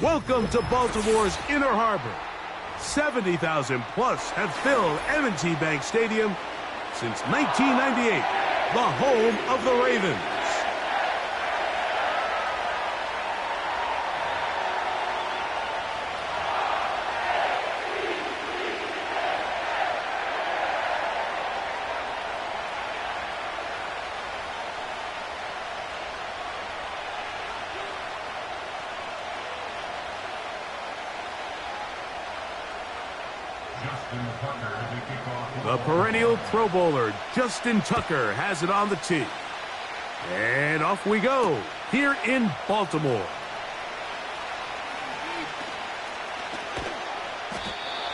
Welcome to Baltimore's Inner Harbor. 70,000 plus have filled M&T Bank Stadium since 1998, the home of the Ravens. The perennial Pro Bowler, Justin Tucker, has it on the tee. And off we go, here in Baltimore.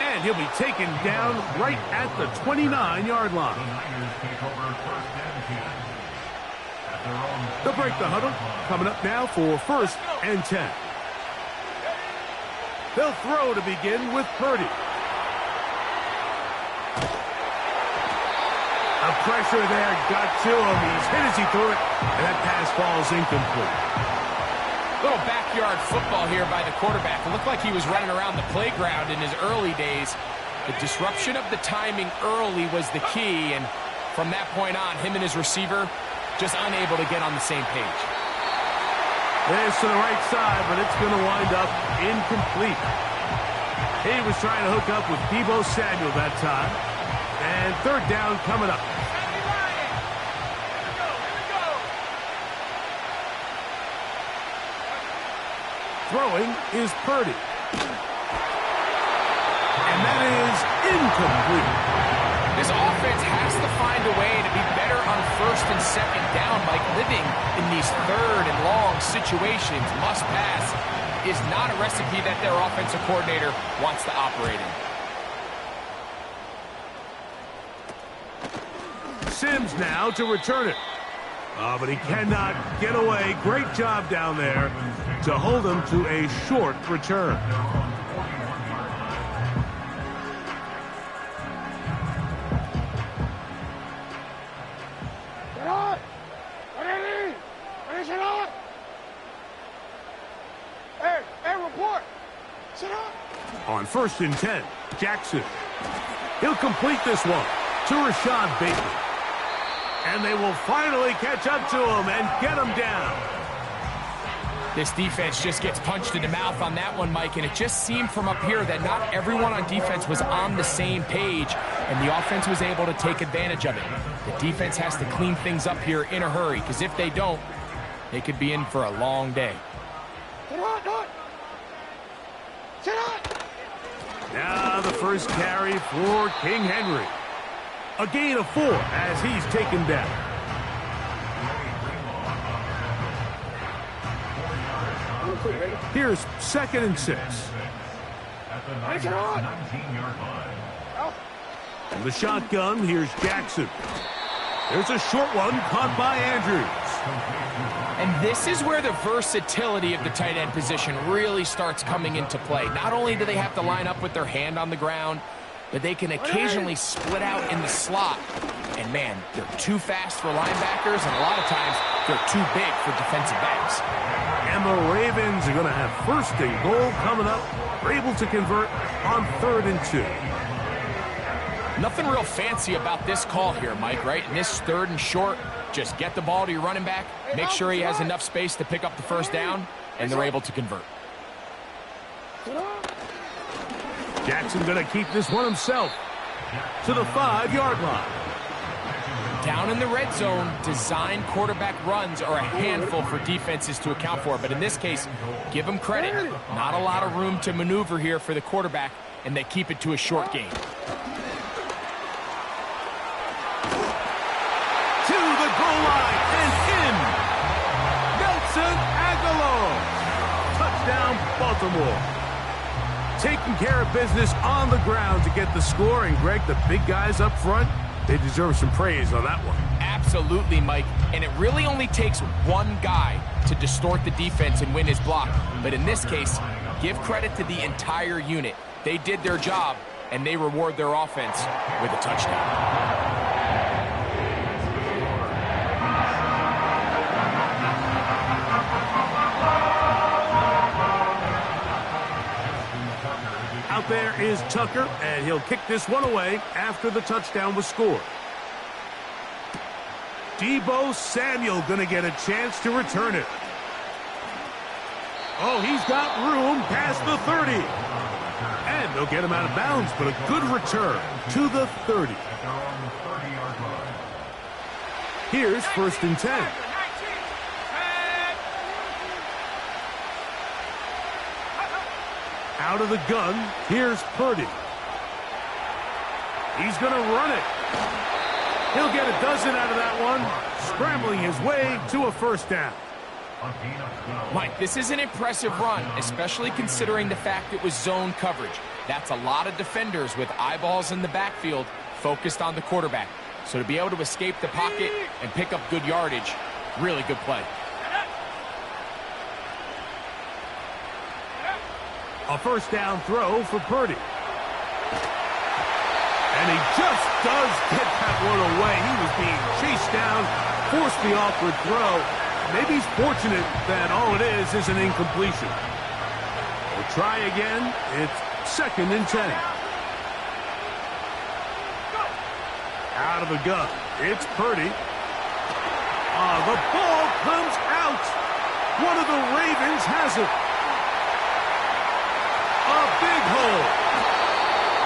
And he'll be taken down right at the 29-yard line. They'll break the huddle, coming up now for 1st and 10. They'll throw to begin with Purdy. The pressure there got to him. He's hit as he threw it, and that pass falls incomplete. Little backyard football here by the quarterback. It looked like he was running around the playground in his early days. The disruption of the timing early was the key, and from that point on, him and his receiver just unable to get on the same page. This to the right side, but it's going to wind up incomplete. He was trying to hook up with Deebo Samuel that time. And 3rd down coming up. Throwing is Purdy. And that is incomplete. This offense has to find a way to be better on 1st and 2nd down. Like living in these 3rd and long situations, must pass, is not a recipe that their offensive coordinator wants to operate in. Sims now to return it. Oh, but he cannot get away. Great job down there to hold him to a short return. On 1st and 10, Jackson. He'll complete this one to Rashad Bateman. And they will finally catch up to him and get him down. This defense just gets punched in the mouth on that one, Mike, and it just seemed from up here that not everyone on defense was on the same page, and the offense was able to take advantage of it. The defense has to clean things up here in a hurry, because if they don't, they could be in for a long day. Now the first carry for King Henry. A gain of 4 as he's taken down. Here's 2nd and 6. From the shotgun, here's Jackson. There's a short one caught by Andrews. And this is where the versatility of the tight end position really starts coming into play. Not only do they have to line up with their hand on the ground, but they can occasionally split out in the slot. And man, they're too fast for linebackers, and a lot of times they're too big for defensive backs. And the Ravens are going to have 1st and goal coming up. They're able to convert on 3rd and 2. Nothing real fancy about this call here, Mike, right? In this 3rd and short, just get the ball to your running back, make sure he has enough space to pick up the 1st down, and they're able to convert. Jackson going to keep this one himself to the 5-yard line. Down in the red zone, design quarterback runs are a handful for defenses to account for. But in this case, give them credit. Not a lot of room to maneuver here for the quarterback, and they keep it to a short game. To the goal line and in. Nelson Aguilar. Touchdown, Baltimore. Taking care of business on the ground to get the score. And, Greg, the big guys up front, they deserve some praise on that one. Absolutely, Mike. And it really only takes one guy to distort the defense and win his block. But in this case, give credit to the entire unit. They did their job, and they reward their offense with a touchdown. out there is Tucker, and he'll kick this one away after the touchdown was scored. Deebo Samuel going to get a chance to return it. Oh, he's got room past the 30. And they'll get him out of bounds, but a good return to the 30. Here's 1st and 10. Out of the gun, here's Purdy. He's going to run it. He'll get a dozen out of that one, scrambling his way to a 1st down. Mike, this is an impressive run, especially considering the fact it was zone coverage. That's a lot of defenders with eyeballs in the backfield focused on the quarterback. So to be able to escape the pocket and pick up good yardage, really good play. A 1st down throw for Purdy. And he just does get that one away. He was being chased down, forced the awkward throw. Maybe he's fortunate that all it is an incompletion. We'll try again. It's 2nd and 10. Out of the gun. It's Purdy. The ball comes out. One of the Ravens has it. A big hole.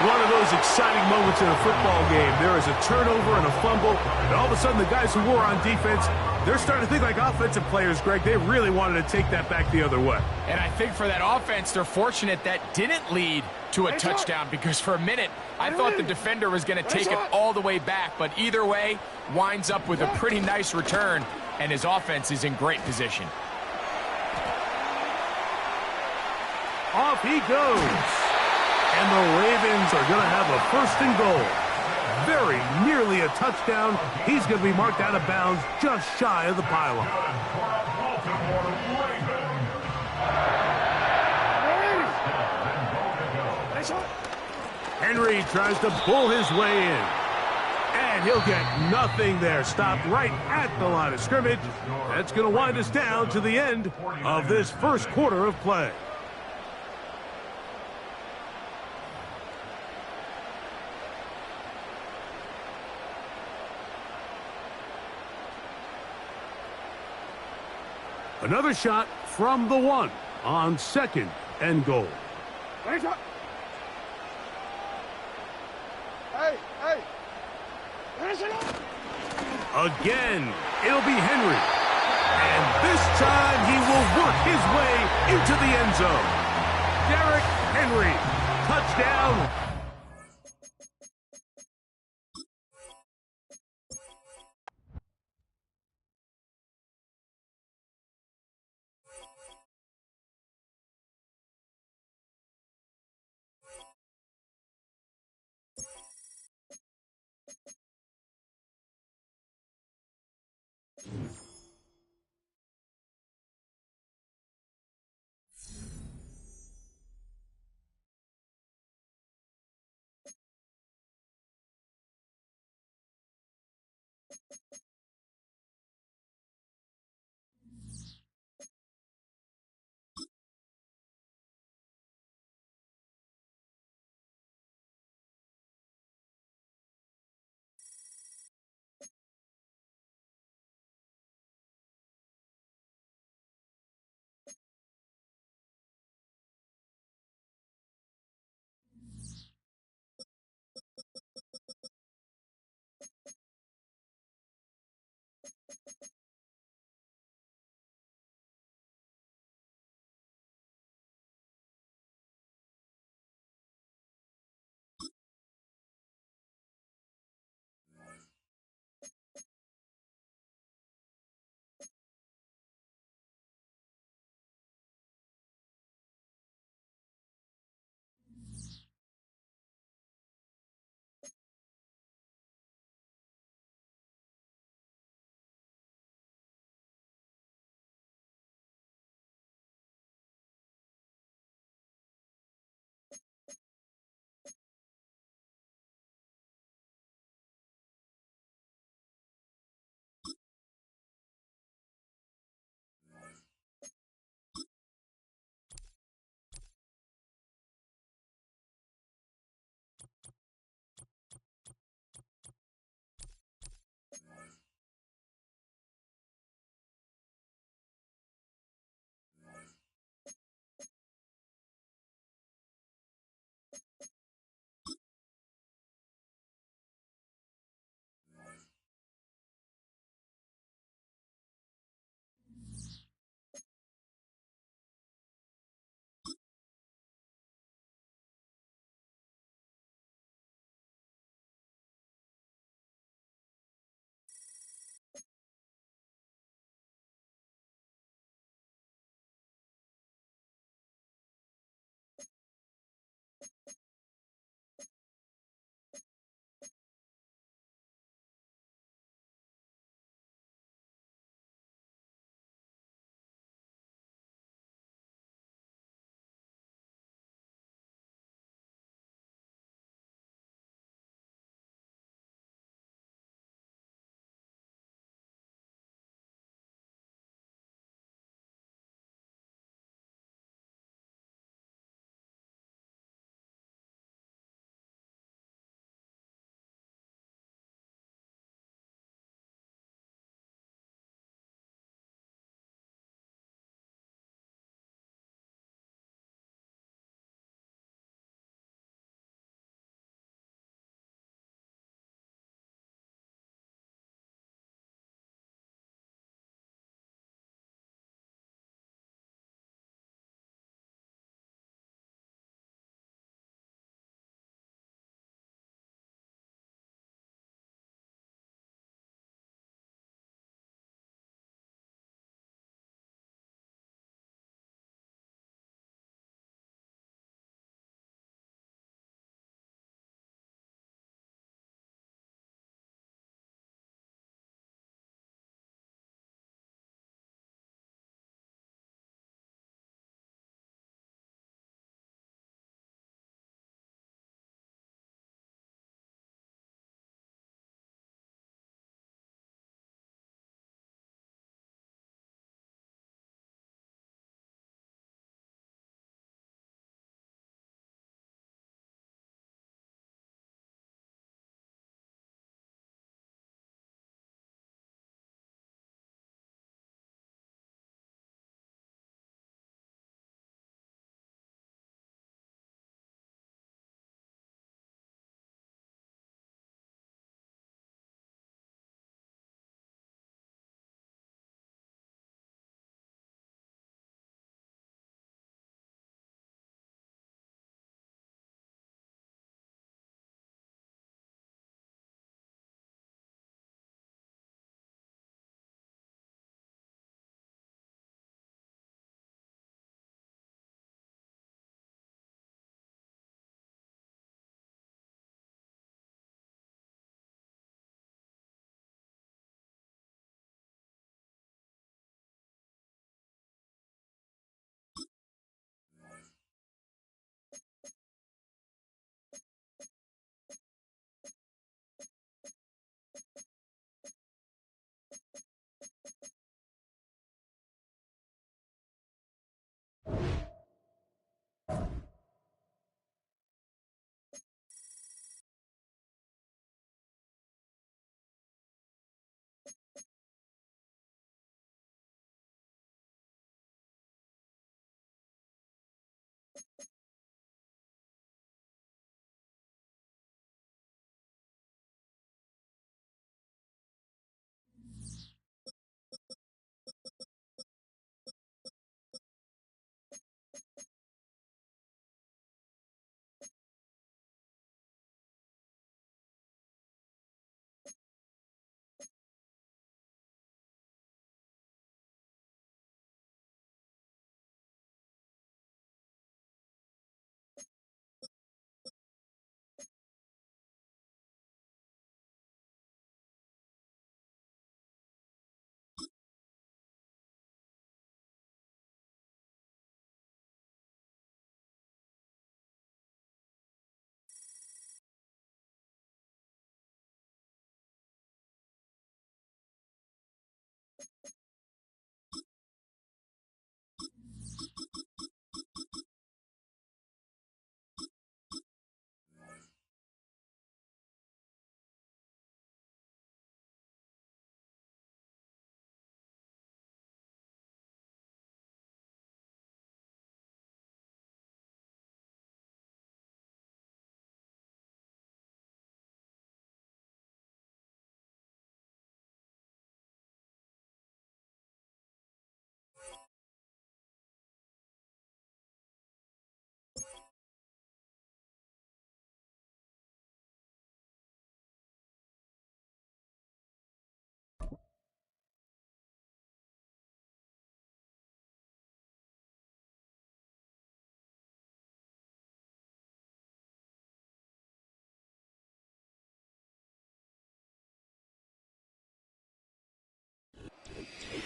One of those exciting moments in a football game. There is a turnover and a fumble, and all of a sudden the guys who were on defense, they're starting to think like offensive players, Greg. They really wanted to take that back the other way. And I think for that offense, they're fortunate that didn't lead to a touchdown, because for a minute, I thought the defender was going to take it all the way back, but either way, winds up with a pretty nice return, and his offense is in great position. Off he goes. And the Ravens are going to have a 1st and goal. Very nearly a touchdown. He's going to be marked out of bounds just shy of the pylon. Henry tries to pull his way in. And he'll get nothing there. Stopped right at the line of scrimmage. That's going to wind us down to the end of this 1st quarter of play. Another shot from the 1 on 2nd and goal. Hey. Again, it'll be Henry. And this time he will work his way into the end zone. Derrick Henry, touchdown.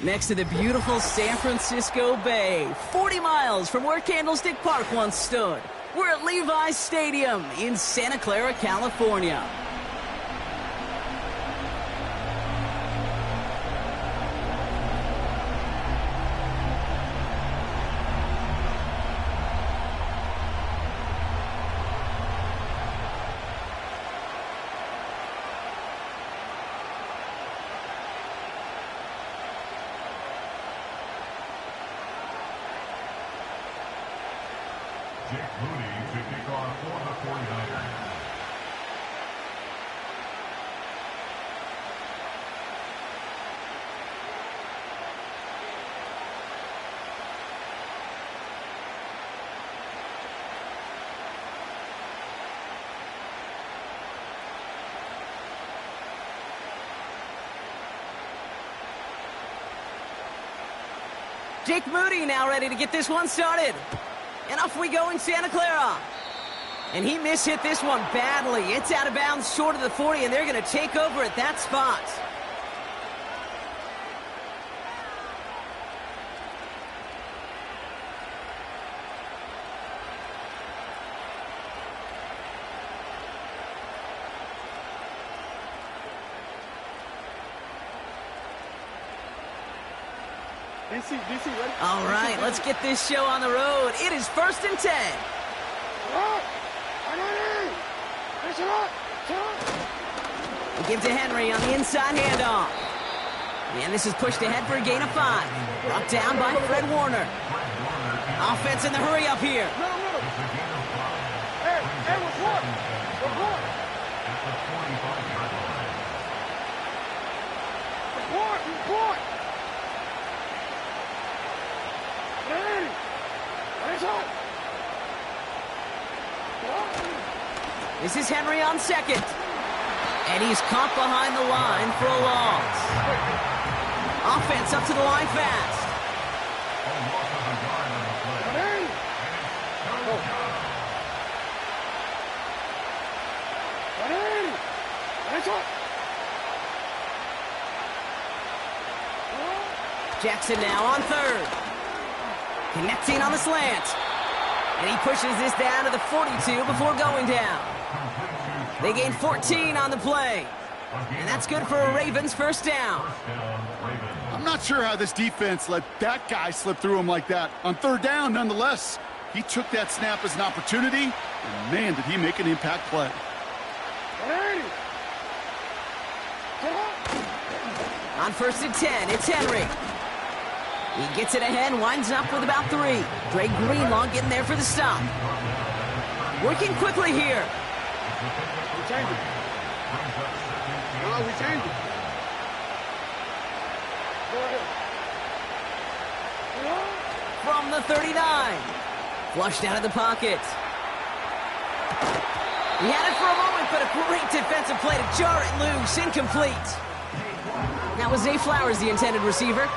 Next to the beautiful San Francisco Bay, 40 miles from where Candlestick Park once stood. We're at Levi's Stadium in Santa Clara, California. Moody to kick off for the 49ers. Jake Moody now ready to get this one started. And off we go in Santa Clara. And he mishit this one badly. It's out of bounds short of the 40, and they're going to take over at that spot. All right, let's get this show on the road. It is 1st and 10. We give to Henry on the inside handoff. And this is pushed ahead for a gain of 5. Brought down by Fred Warner. Offense in the hurry up here. This is Henry on second. And he's caught behind the line for a loss. Offense up to the line fast. Jackson now on third. Connecting on the slant. And he pushes this down to the 42 before going down. They gain 14 on the play. And that's good for a Ravens first down. I'm not sure how this defense let that guy slip through him like that. On third down, nonetheless, he took that snap as an opportunity, and man, did he make an impact play. On 1st and 10, it's Henry. He gets it ahead, winds up with about 3. Dre Greenlaw getting there for the stop. Working quickly here. We changed it. No, we changed it. Go ahead. From the 39. Flushed out of the pocket. He had it for a moment, but a great defensive play to jar it loose. Incomplete. That was Zay Flowers, the intended receiver.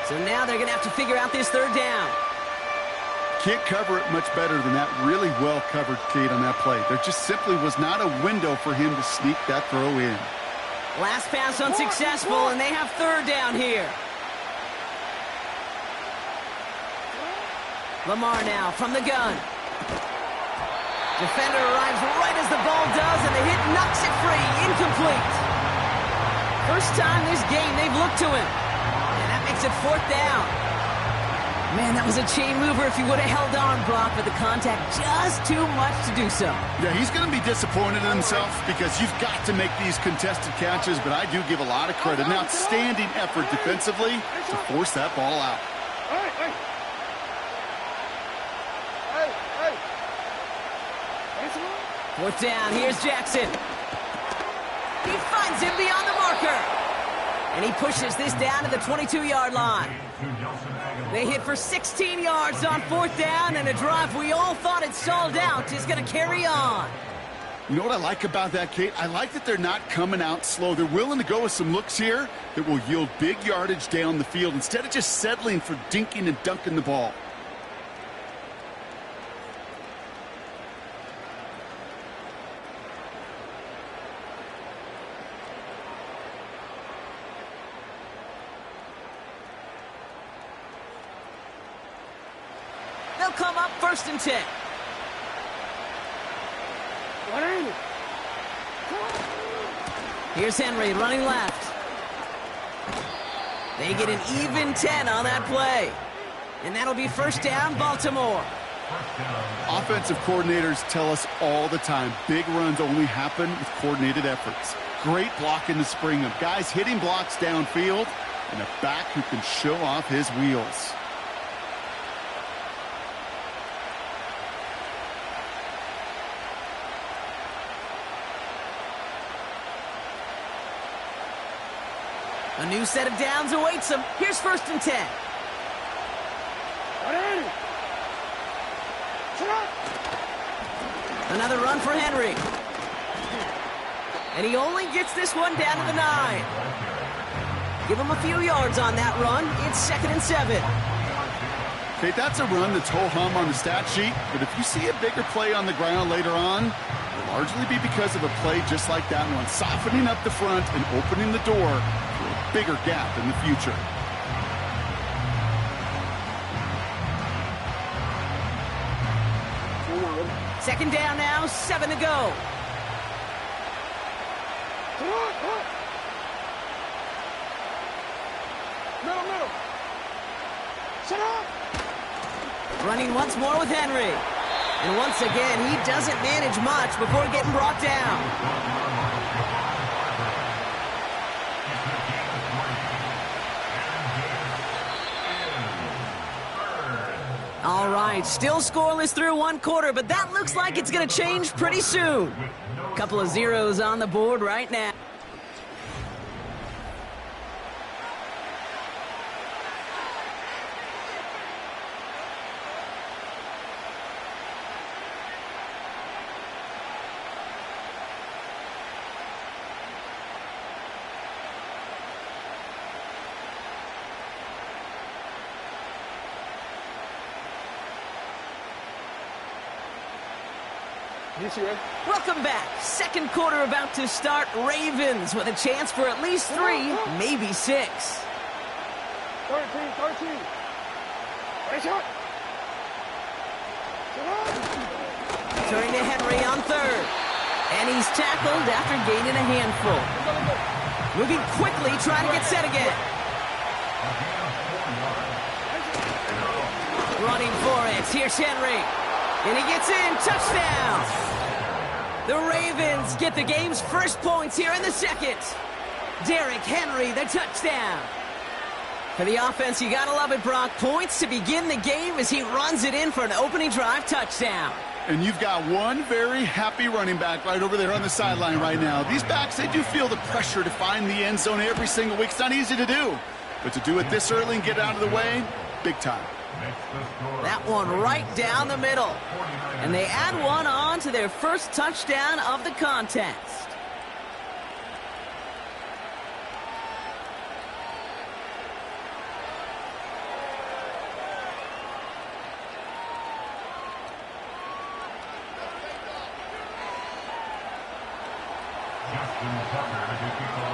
So now they're going to have to figure out this third down. Can't cover it much better than that. Really well covered, Kate, on that play. There just simply was not a window for him to sneak that throw in. Last pass unsuccessful, and they have third down here. Lamar now from the gun. Defender arrives right as the ball does, and the hit knocks it free. Incomplete. First time this game they've looked to him. And that makes it fourth down. Man, that was a chain mover if he would have held on, Brock, but the contact just too much to do so. Yeah, he's going to be disappointed in himself because you've got to make these contested catches, but I do give a lot of credit. An outstanding effort defensively to force that ball out. Fourth down, here's Jackson. He finds him beyond the marker. And he pushes this down to the 22-yard line. They hit for 16 yards on fourth down, and a drive we all thought had stalled out is going to carry on. You know what I like about that, Kate? I like that they're not coming out slow. They're willing to go with some looks here that will yield big yardage down the field instead of just settling for dinking and dunking the ball. They'll come up first and 10. Here's Henry running left. They get an even 10 on that play. And that'll be first down, Baltimore. Offensive coordinators tell us all the time, big runs only happen with coordinated efforts. Great blocking to spring them. Guys hitting blocks downfield, and a back who can show off his wheels. A new set of downs awaits them. Here's first and 10. Another run for Henry. And he only gets this one down to the 9. Give him a few yards on that run. It's second and 7. Okay, that's a run that's ho-hum on the stat sheet, but if you see a bigger play on the ground later on, it'll largely be because of a play just like that one, softening up the front and opening the door for a bigger gap in the future. Second down now, 7 to go. Middle. Shut up. Running once more with Henry. And once again, he doesn't manage much before getting brought down. All right, still scoreless through one quarter, but that looks like it's going to change pretty soon. Couple of zeros on the board right now. Welcome back. Second quarter about to start. Ravens with a chance for at least 3, maybe 6. 13. Turning to Henry on third. And he's tackled after gaining a handful. Moving quickly, trying to get set again. Running for it. Here's Henry. And he gets in. Touchdown. The Ravens get the game's first points here in the second. Derrick Henry, the touchdown. For the offense, you gotta love it, Brock. Points to begin the game as he runs it in for an opening drive touchdown. And you've got one very happy running back right over there on the sideline right now. These backs, they do feel the pressure to find the end zone every single week. It's not easy to do. But to do it this early and get out of the way, big time. That one right down the middle. And they add one on to their first touchdown of the contest.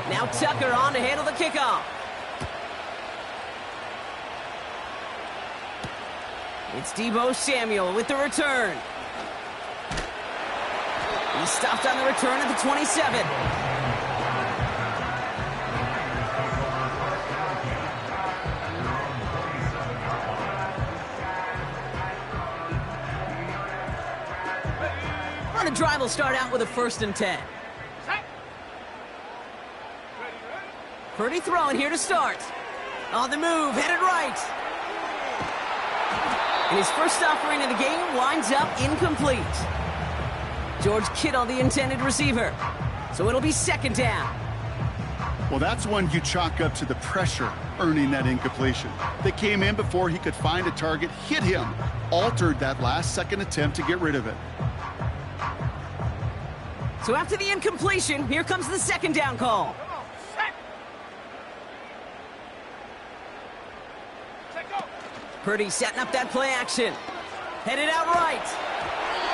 Now Tucker on to handle the kickoff. It's Deebo Samuel with the return. He's stopped on the return at the 27. On a drive, will start out with a 1st and 10. Purdy throwing here to start. On the move, headed right. And his first offering of the game winds up incomplete. George Kittle, the intended receiver. So it'll be 2nd down. Well, that's one you chalk up to the pressure earning that incompletion. They came in before he could find a target, hit him, altered that last-second attempt to get rid of it. So after the incompletion, here comes the 2nd down call. Purdy setting up that play action. Headed out right.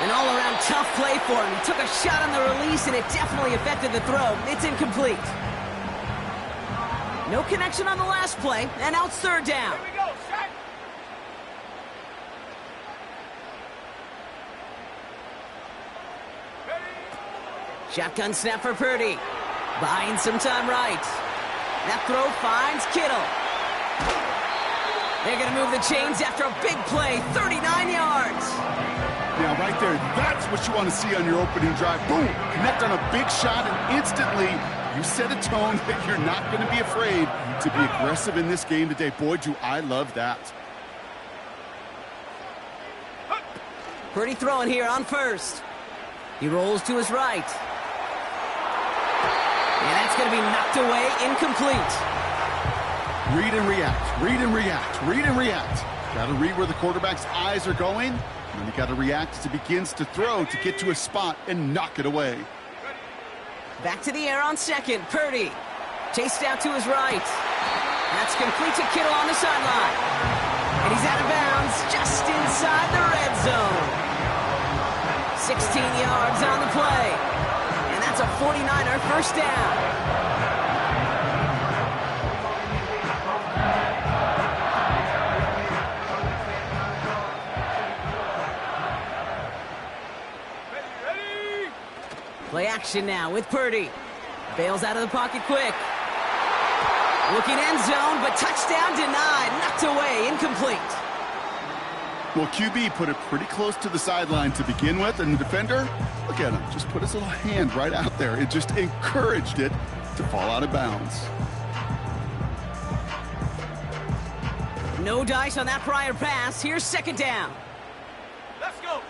An all-around tough play for him. He took a shot on the release, and it definitely affected the throw. It's incomplete. No connection on the last play, and now it's 3rd down. Here we go, set. Shotgun snap for Purdy. Buying some time right. That throw finds Kittle. They're going to move the chains after a big play, 39 yards. Now, right there, that's what you want to see on your opening drive. Boom! Connect on a big shot, and instantly you set a tone that you're not going to be afraid to be aggressive in this game today. Boy, do I love that. Purdy throwing here on 1st. He rolls to his right. And that's going to be knocked away, incomplete. Read and react, read and react, read and react. Got to read where the quarterback's eyes are going, and then you got to react as he begins to throw to get to a spot and knock it away. Back to the air on 2nd. Purdy chased out to his right. That's complete to Kittle on the sideline. And he's out of bounds just inside the red zone. 16 yards on the play. And that's a 49er 1st down. Play action now with Purdy. Bails out of the pocket quick. Looking end zone, but touchdown denied. Knocked away, incomplete. Well, QB put it pretty close to the sideline to begin with, and the defender, look at him, just put his little hand right out there. It just encouraged it to fall out of bounds. No dice on that prior pass. Here's 2nd down. Let's go.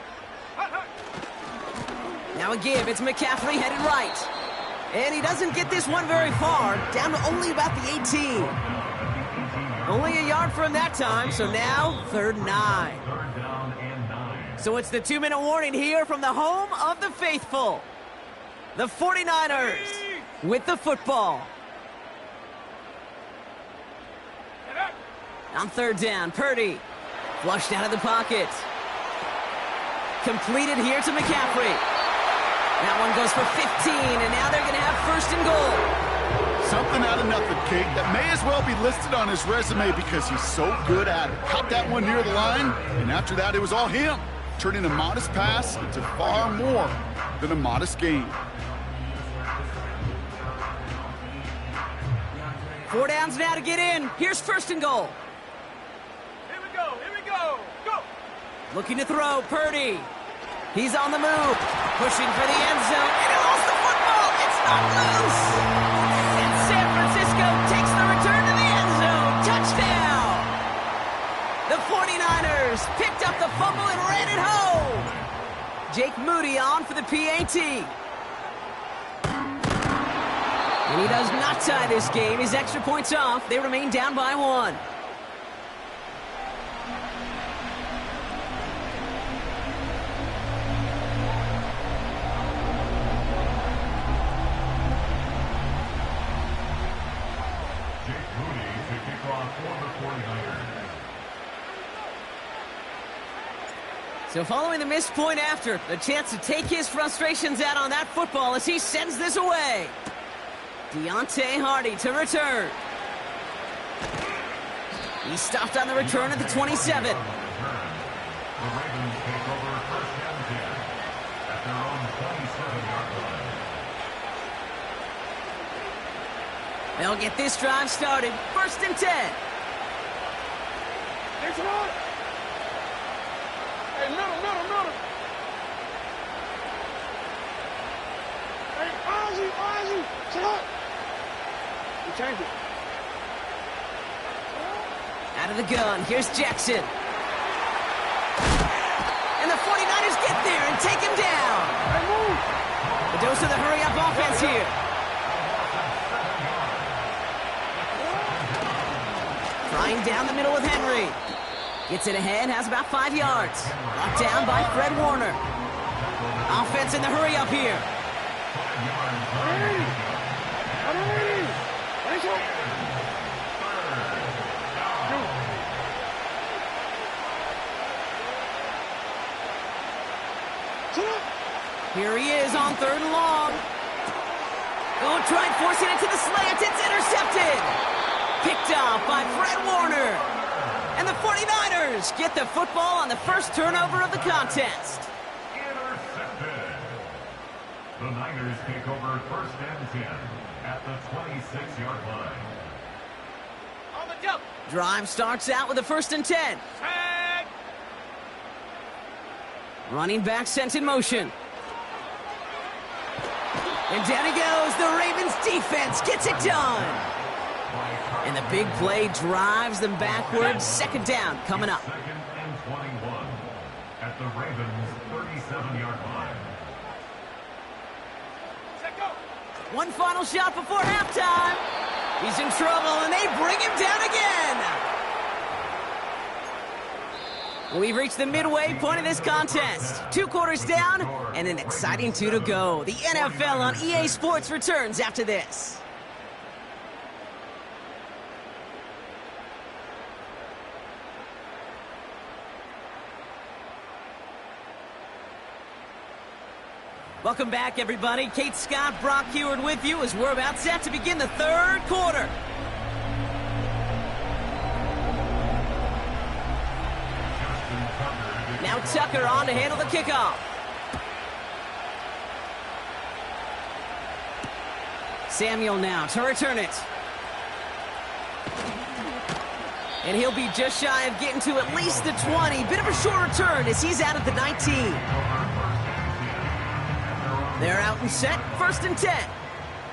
Now a give. It's McCaffrey headed right. And he doesn't get this one very far. Down to only about the 18. Only a yard for him that time. So now 3rd and 9. So it's the 2-minute warning here from the home of the faithful. The 49ers with the football. On 3rd down, Purdy flushed out of the pocket. Completed here to McCaffrey. That one goes for 15, and now they're going to have 1st and goal. Something out of nothing, Kate, that may as well be listed on his resume because he's so good at it. Caught that one near the line, and after that, it was all him, turning a modest pass into far more than a modest gain. 4 downs now to get in. Here's 1st and goal. Here we go. Here we go. Go. Looking to throw, Purdy. He's on the move, pushing for the end zone, and he lost the football. It's not loose. And San Francisco takes the return to the end zone. Touchdown. 49ers picked up the fumble and ran it home. Jake Moody on for the PAT. And he does not tie this game. His extra points off. They remain down by 1. So following the missed point after, the chance to take his frustrations out on that football as he sends this away. Deontay Hardy to return. He stopped on the return at the 27. The Ravens take over first and 10 at their own 27-yard line. They'll get this drive started. First and 10. It's on. Hey, middle. Hey, Ozzy, sit up. We changed it. Out of the gun, here's Jackson. And the 49ers get there and take him down. Hey, move. A dose of the hurry-up offense here. Flying down the middle with Henry. Gets it ahead, has about 5 yards. Brought down by Fred Warner. Offense in the hurry-up here. Here he is on 3rd and long. Oh, tried forcing it to the slant. It's intercepted. Picked off by Fred Warner. And the 49ers get the football on the first turnover of the contest. Intercepted. The Niners take over first and 10 at the 26-yard line. On the jump. Drive starts out with a 1st and 10. Tag. Running back sent in motion. And down he goes. The Ravens defense gets it done. And the big play drives them backwards. 2nd down coming up. 2nd and 21 at the Ravens' 37-yard line. Set go. One final shot before halftime. He's in trouble, and they bring him down again. We've reached the midway point of this contest. 2 quarters down, and an exciting 2 to go. The NFL on EA Sports returns after this. Welcome back, everybody. Kate Scott, Brock Heward with you as we're about set to begin the 3rd quarter. Now Tucker on to handle the kickoff. Samuel now to return it. And he'll be just shy of getting to at least the 20. Bit of a short return as he's out at the 19. They're out and set. 1st and 10.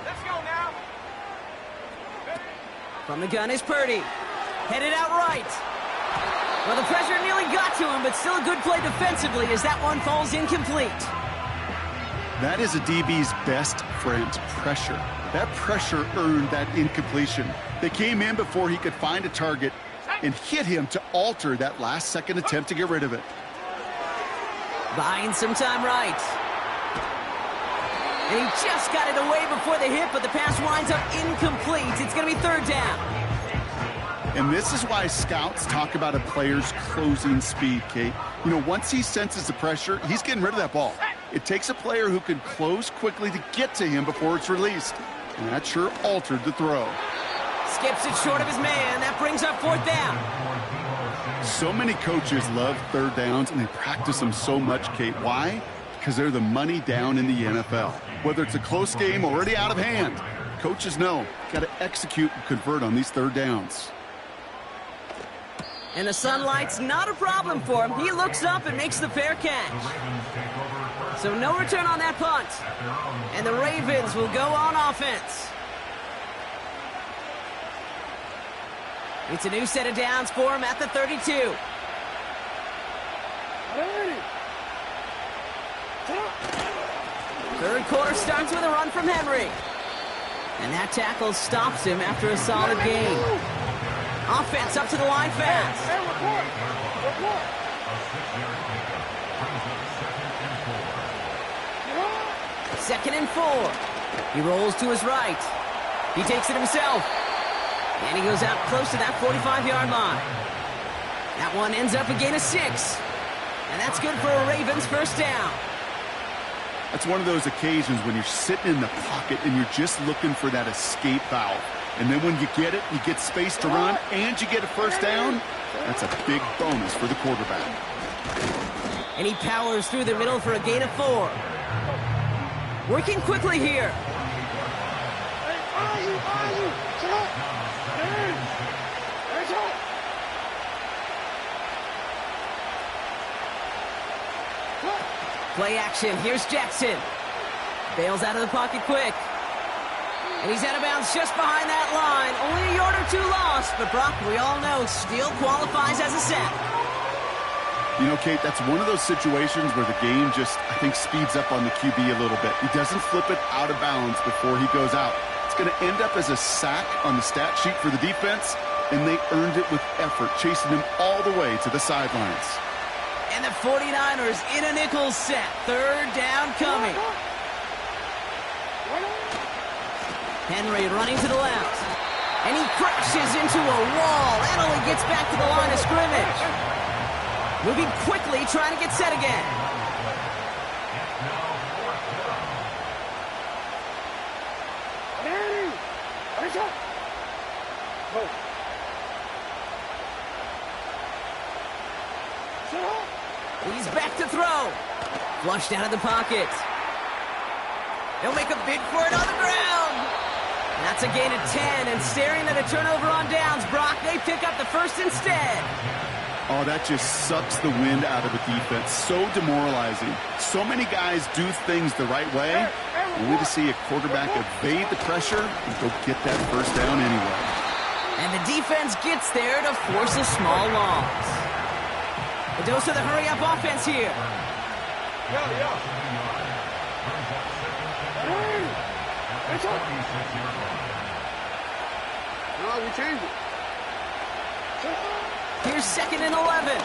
Let's go now. From the gun is Purdy. Headed out right. Well, the pressure nearly got to him, but still a good play defensively as that one falls incomplete. That is a DB's best friend, pressure. That pressure earned that incompletion. They came in before he could find a target and hit him to alter that last-second attempt to get rid of it. Buying some time right. And he just got it away before the hit, but the pass winds up incomplete. It's going to be 3rd down. And this is why scouts talk about a player's closing speed, Kate. You know, once he senses the pressure, he's getting rid of that ball. It takes a player who can close quickly to get to him before it's released. And that sure altered the throw. Skips it short of his man. That brings up 4th down. So many coaches love 3rd downs, and they practice them so much, Kate. Why? Because they're the money down in the NFL. Whether it's a close game already out of hand, coaches know, got to execute and convert on these 3rd downs. And the sunlight's not a problem for him. He looks up and makes the fair catch. So no return on that punt. And the Ravens will go on offense. It's a new set of downs for him at the 32. Third quarter starts with a run from Henry. And that tackle stops him after a solid gain. Offense up to the line fast. Second and 4. He rolls to his right. He takes it himself. And he goes out close to that 45-yard line. That one ends up a gain of 6. And that's good for a Ravens first down. That's one of those occasions when you're sitting in the pocket and you're just looking for that escape valve. And then when you get it, you get space to run, and you get a first down. That's a big bonus for the quarterback. And he powers through the middle for a gain of 4. Working quickly here. Play action. Here's Jackson. Bails out of the pocket quick. And he's out of bounds just behind that line. Only a yard or 2 lost, but Brock, we all know, still qualifies as a sack. You know, Kate, that's one of those situations where the game just, I think, speeds up on the QB a little bit. He doesn't flip it out of bounds before he goes out. It's going to end up as a sack on the stat sheet for the defense, and they earned it with effort, chasing him all the way to the sidelines. And the 49ers in a nickel set. Third down coming. Henry running to the left. And he crashes into a wall. That only gets back to the line of scrimmage. Moving quickly, trying to get set again. He's back to throw. Flushed out of the pocket. He'll make a bid for it on the ground. That's a gain of 10, and staring at a turnover on downs. Brock, they pick up the first instead. Oh, that just sucks the wind out of a defense. So demoralizing. So many guys do things the right way, only to see a quarterback evade the pressure and go get that first down anyway. And the defense gets there to force a small loss. A dose of the hurry-up offense here. No, we changed it. Here's second and 11.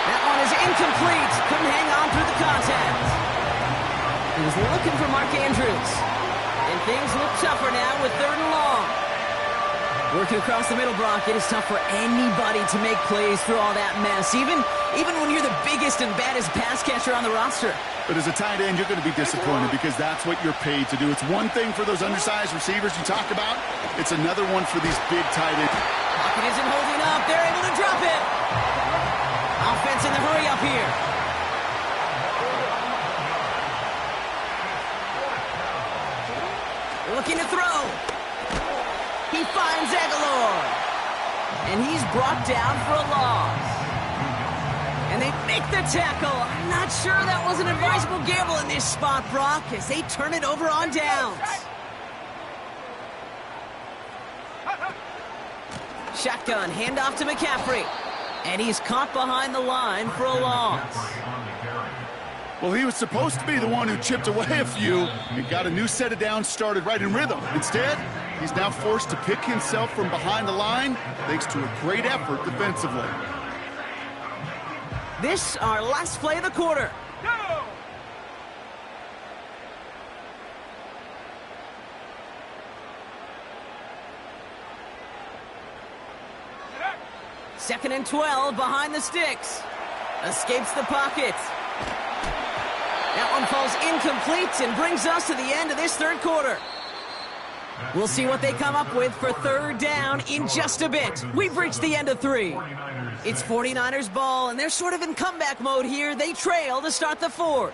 That one is incomplete. Couldn't hang on through the contact. He was looking for Mark Andrews. And things look tougher now with third and long. Working across the middle, Brock, it is tough for anybody to make plays through all that mess, even when you're the biggest and baddest pass catcher on the roster. But as a tight end, you're going to be disappointed because that's what you're paid to do. It's one thing for those undersized receivers you talk about. It's another one for these big tight ends. Pocket isn't holding up. They're able to drop it. Offense in the hurry up here. Looking to throw. He finds Aguilar. And he's brought down for a loss. And they make the tackle. I'm not sure that was an advisable gamble in this spot, Brock, as they turn it over on downs. Shotgun, handoff to McCaffrey. And he's caught behind the line for a loss. Well, he was supposed to be the one who chipped away a few and got a new set of downs started right in rhythm. Instead, he's now forced to pick himself from behind the line thanks to a great effort defensively. This, our last play of the quarter. Go! Second and 12 behind the sticks. Escapes the pocket. That one falls incomplete and brings us to the end of this third quarter. We'll see what they come up with for third down in just a bit. We've reached the end of 3. It's 49ers ball, and they're sort of in comeback mode here. They trail to start the 4th.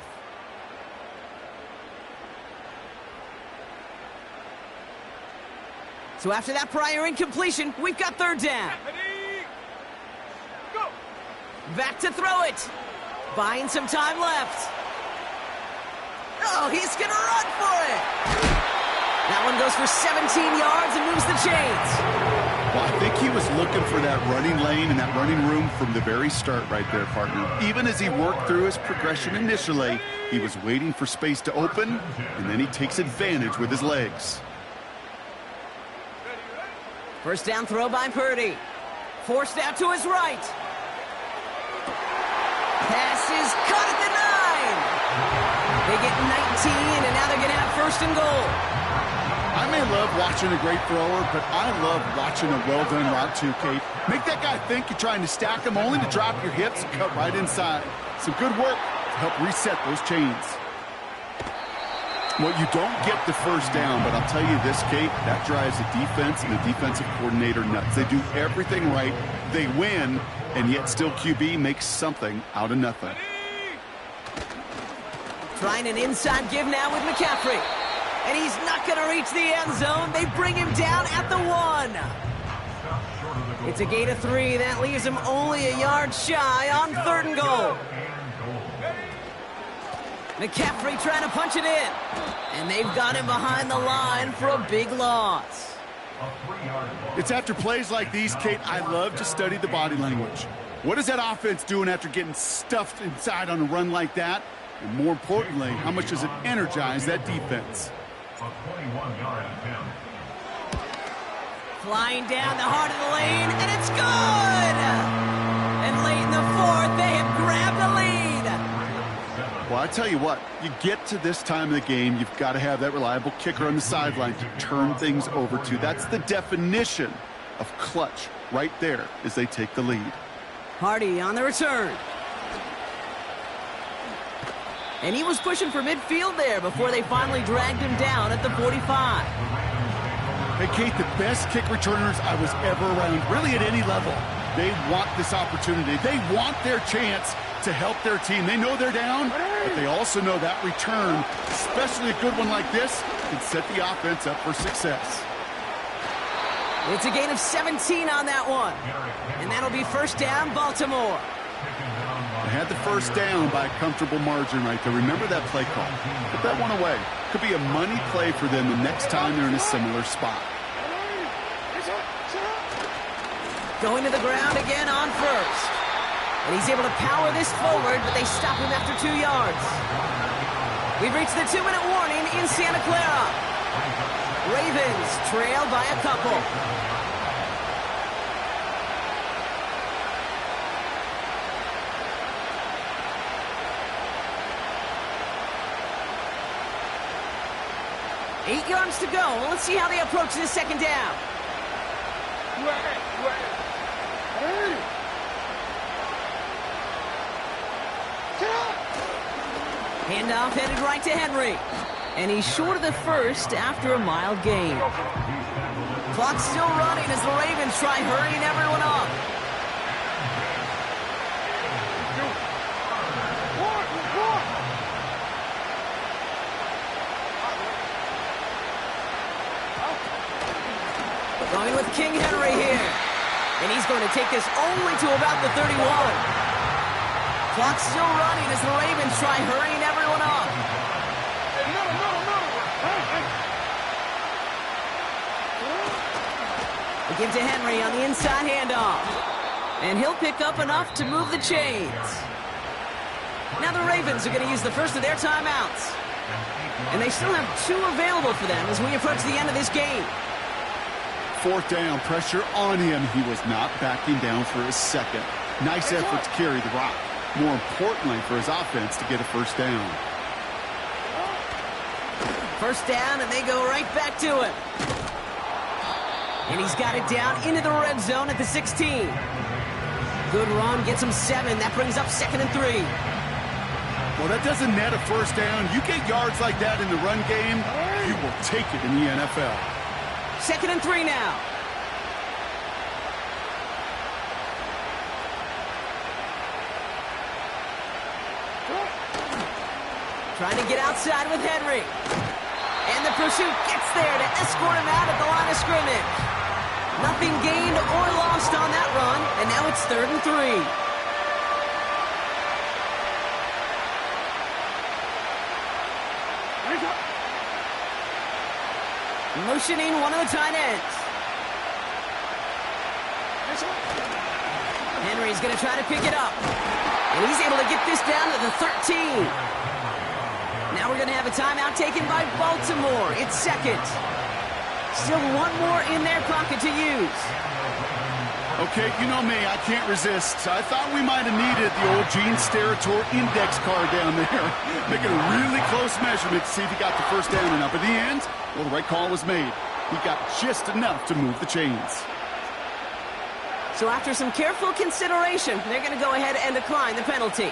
So after that prior incompletion, we've got third down. Go! Back to throw it. Buying some time left. Oh, he's going to run for it. That one goes for 17 yards and moves the chains. Well, I think think he was looking for that running lane and that running room from the very start right there, partner. Even as he worked through his progression initially, he was waiting for space to open, and then he takes advantage with his legs. First down throw by Purdy. Forced out to his right. Pass is caught at the 9. They get 19, and now they're going to have first and goal. I may love watching a great thrower, but I love watching a well-done route too, Kate. Make that guy think you're trying to stack him, only to drop your hips and cut right inside. Some good work to help reset those chains. Well, you don't get the first down, but I'll tell you this, Kate, that drives the defense and the defensive coordinator nuts. They do everything right. They win, and yet still QB makes something out of nothing. Trying an inside give now with McCaffrey. And he's not going to reach the end zone. They bring him down at the 1. It's a gain of 3. That leaves him only a yard shy on 3rd and goal. McCaffrey trying to punch it in. And they've got him behind the line for a big loss. It's after plays like these, Kate, I love to study the body language. What is that offense doing after getting stuffed inside on a run like that? And more importantly, how much does it energize that defense? A 21-yard attempt. Flying down the heart of the lane, and it's good! And late in the 4th, they have grabbed the lead. Well, I tell you what, you get to this time of the game, you've got to have that reliable kicker on the sideline to turn things over to. That's the definition of clutch right there as they take the lead. Hardy on the return. And he was pushing for midfield there before they finally dragged him down at the 45. Hey, Kate, the best kick returners I was ever around, really at any level. They want this opportunity. They want their chance to help their team. They know they're down, but they also know that return, especially a good one like this, can set the offense up for success. It's a gain of 17 on that one. And that'll be first down, Baltimore. They had the first down by a comfortable margin right there. Remember that play call. Put that one away. Could be a money play for them the next time they're in a similar spot. Going to the ground again on first. And he's able to power this forward, but they stop him after 2 yards. We've reached the 2-minute warning in Santa Clara. Ravens trail by a couple. Eight yards to go. Let's see how they approach this second down. Handoff headed right to Henry. And he's short of the first after a mild gain. Clock's still running as the Ravens try hurrying everyone up. Going with King Henry here. And he's going to take this only to about the 31. Clock's still running as the Ravens try hurrying everyone up. They give to Henry on the inside handoff. And he'll pick up enough to move the chains. Now the Ravens are going to use the first of their timeouts. And they still have 2 available for them as we approach the end of this game. Fourth down, pressure on him. He was not backing down for a second. Nice effort to carry the rock. More importantly for his offense to get a first down. First down, and they go right back to it. And he's got it down into the red zone at the 16. Good run, gets him 7. That brings up 2nd and 3. Well, that doesn't net a first down. You get yards like that in the run game, you will take it in the NFL. 2nd and 3 now. Trying to get outside with Henry. And the pursuit gets there to escort him out at the line of scrimmage. Nothing gained or lost on that run, and now it's 3rd and 3. Motioning one of the tight ends. Henry's going to try to pick it up. And he's able to get this down to the 13. Now we're going to have a timeout taken by Baltimore. It's second. Still one more in their pocket to use. Okay, you know me, I can't resist. I thought we might have needed the old Gene Steratore index card down there. Making a really close measurement to see if he got the first down or not. But in the end, well, the right call was made. He got just enough to move the chains. So after some careful consideration, they're going to go ahead and decline the penalty.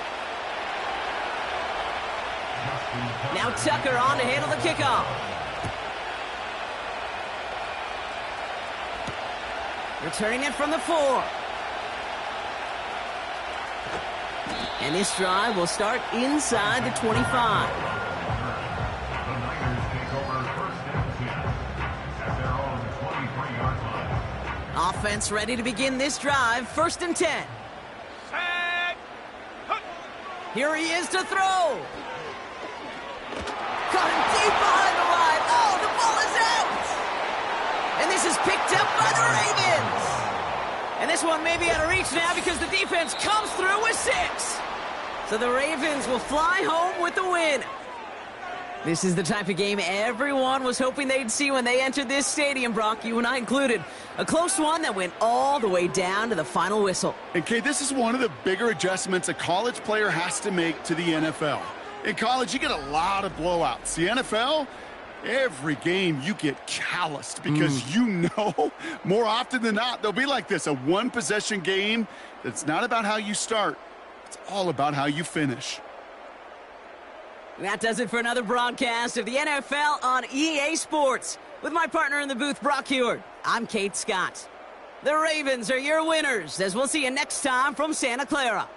Now Tucker on to handle the kickoff. Returning it from the 4. And this drive will start inside the 25. The Niners take over first and 10 at their own 23-yard line. Offense ready to begin this drive. First and 10. Here he is to throw. Caught him deep behind the line. Oh, the ball is out. And this is picked up by the Ravens. And this one may be out of reach now because the defense comes through with 6. So the Ravens will fly home with the win. This is the type of game everyone was hoping they'd see when they entered this stadium, Brock, you and I included. A close one that went all the way down to the final whistle. And Kay, this is one of the bigger adjustments a college player has to make to the NFL. In college, you get a lot of blowouts. The NFL, every game you get calloused because you know more often than not they'll be like this, a one-possession game that's not about how you start. It's all about how you finish. That does it for another broadcast of the NFL on EA Sports. With my partner in the booth, Brock Heward, I'm Kate Scott. The Ravens are your winners, as we'll see you next time from Santa Clara.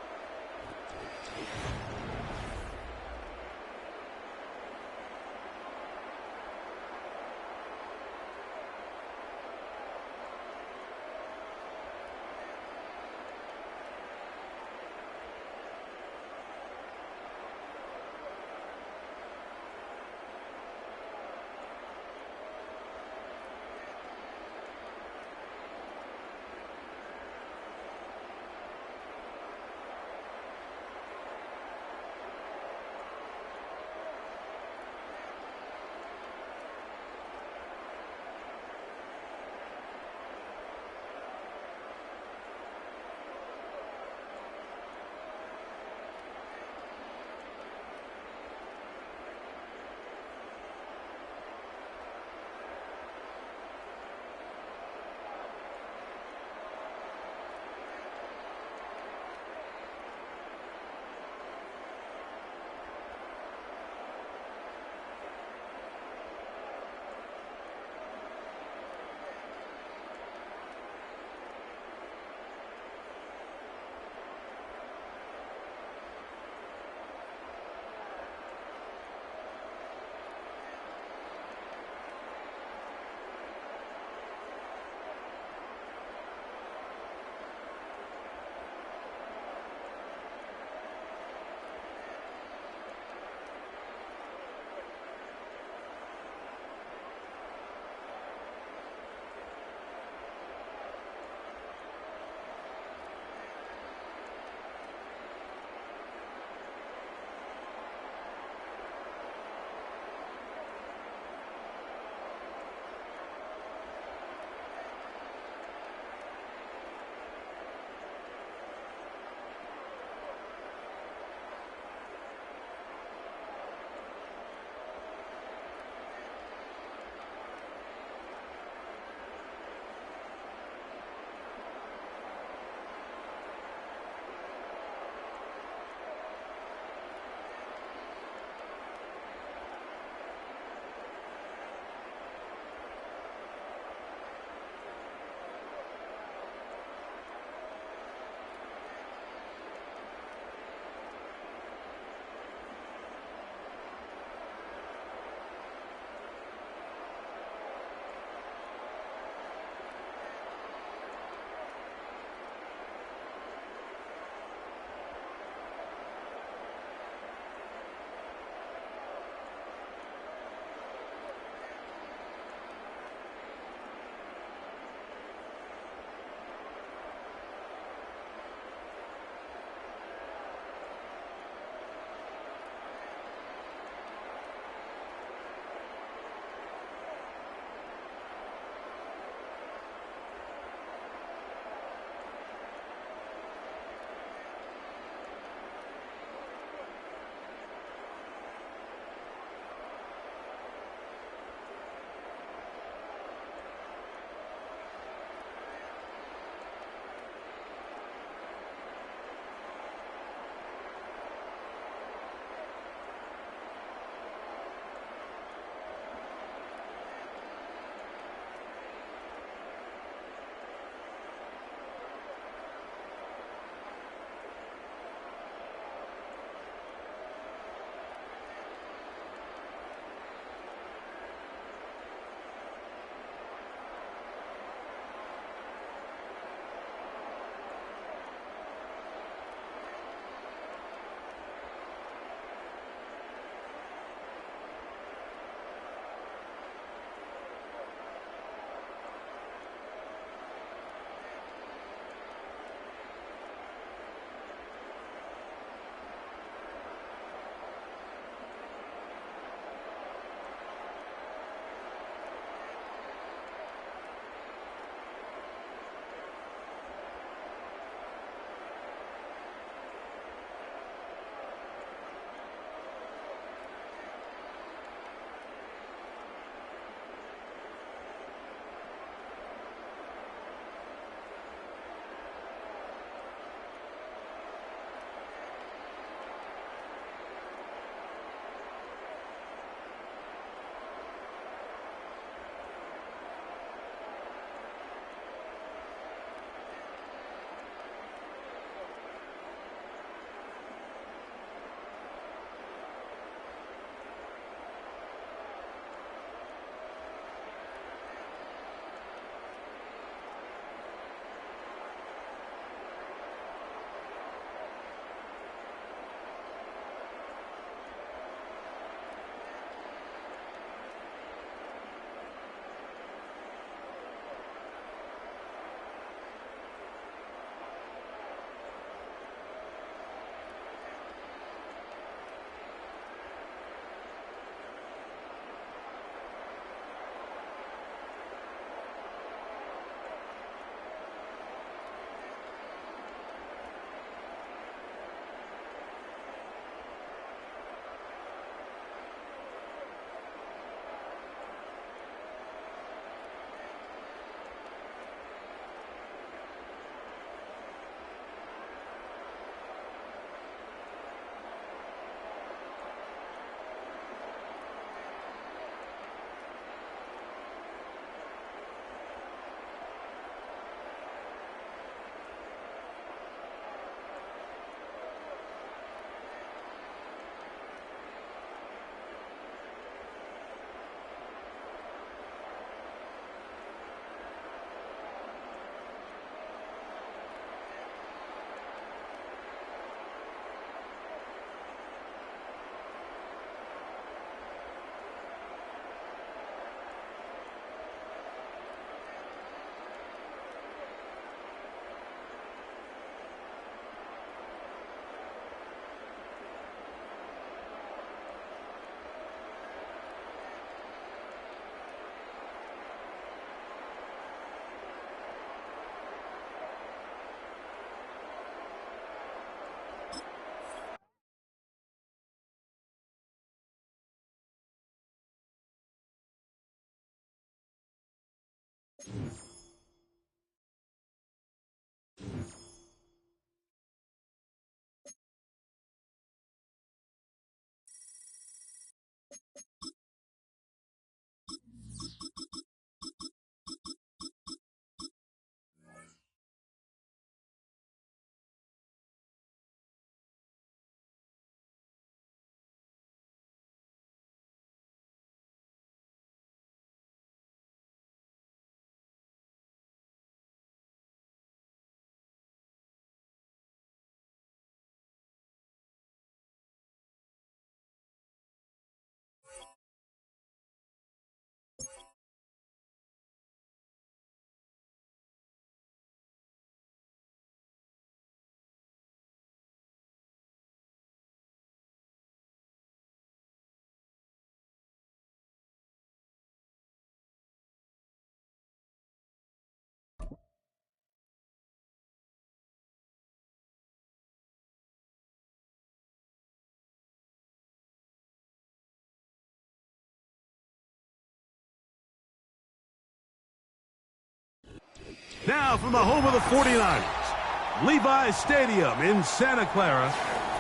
Now from the home of the 49ers, Levi's Stadium in Santa Clara,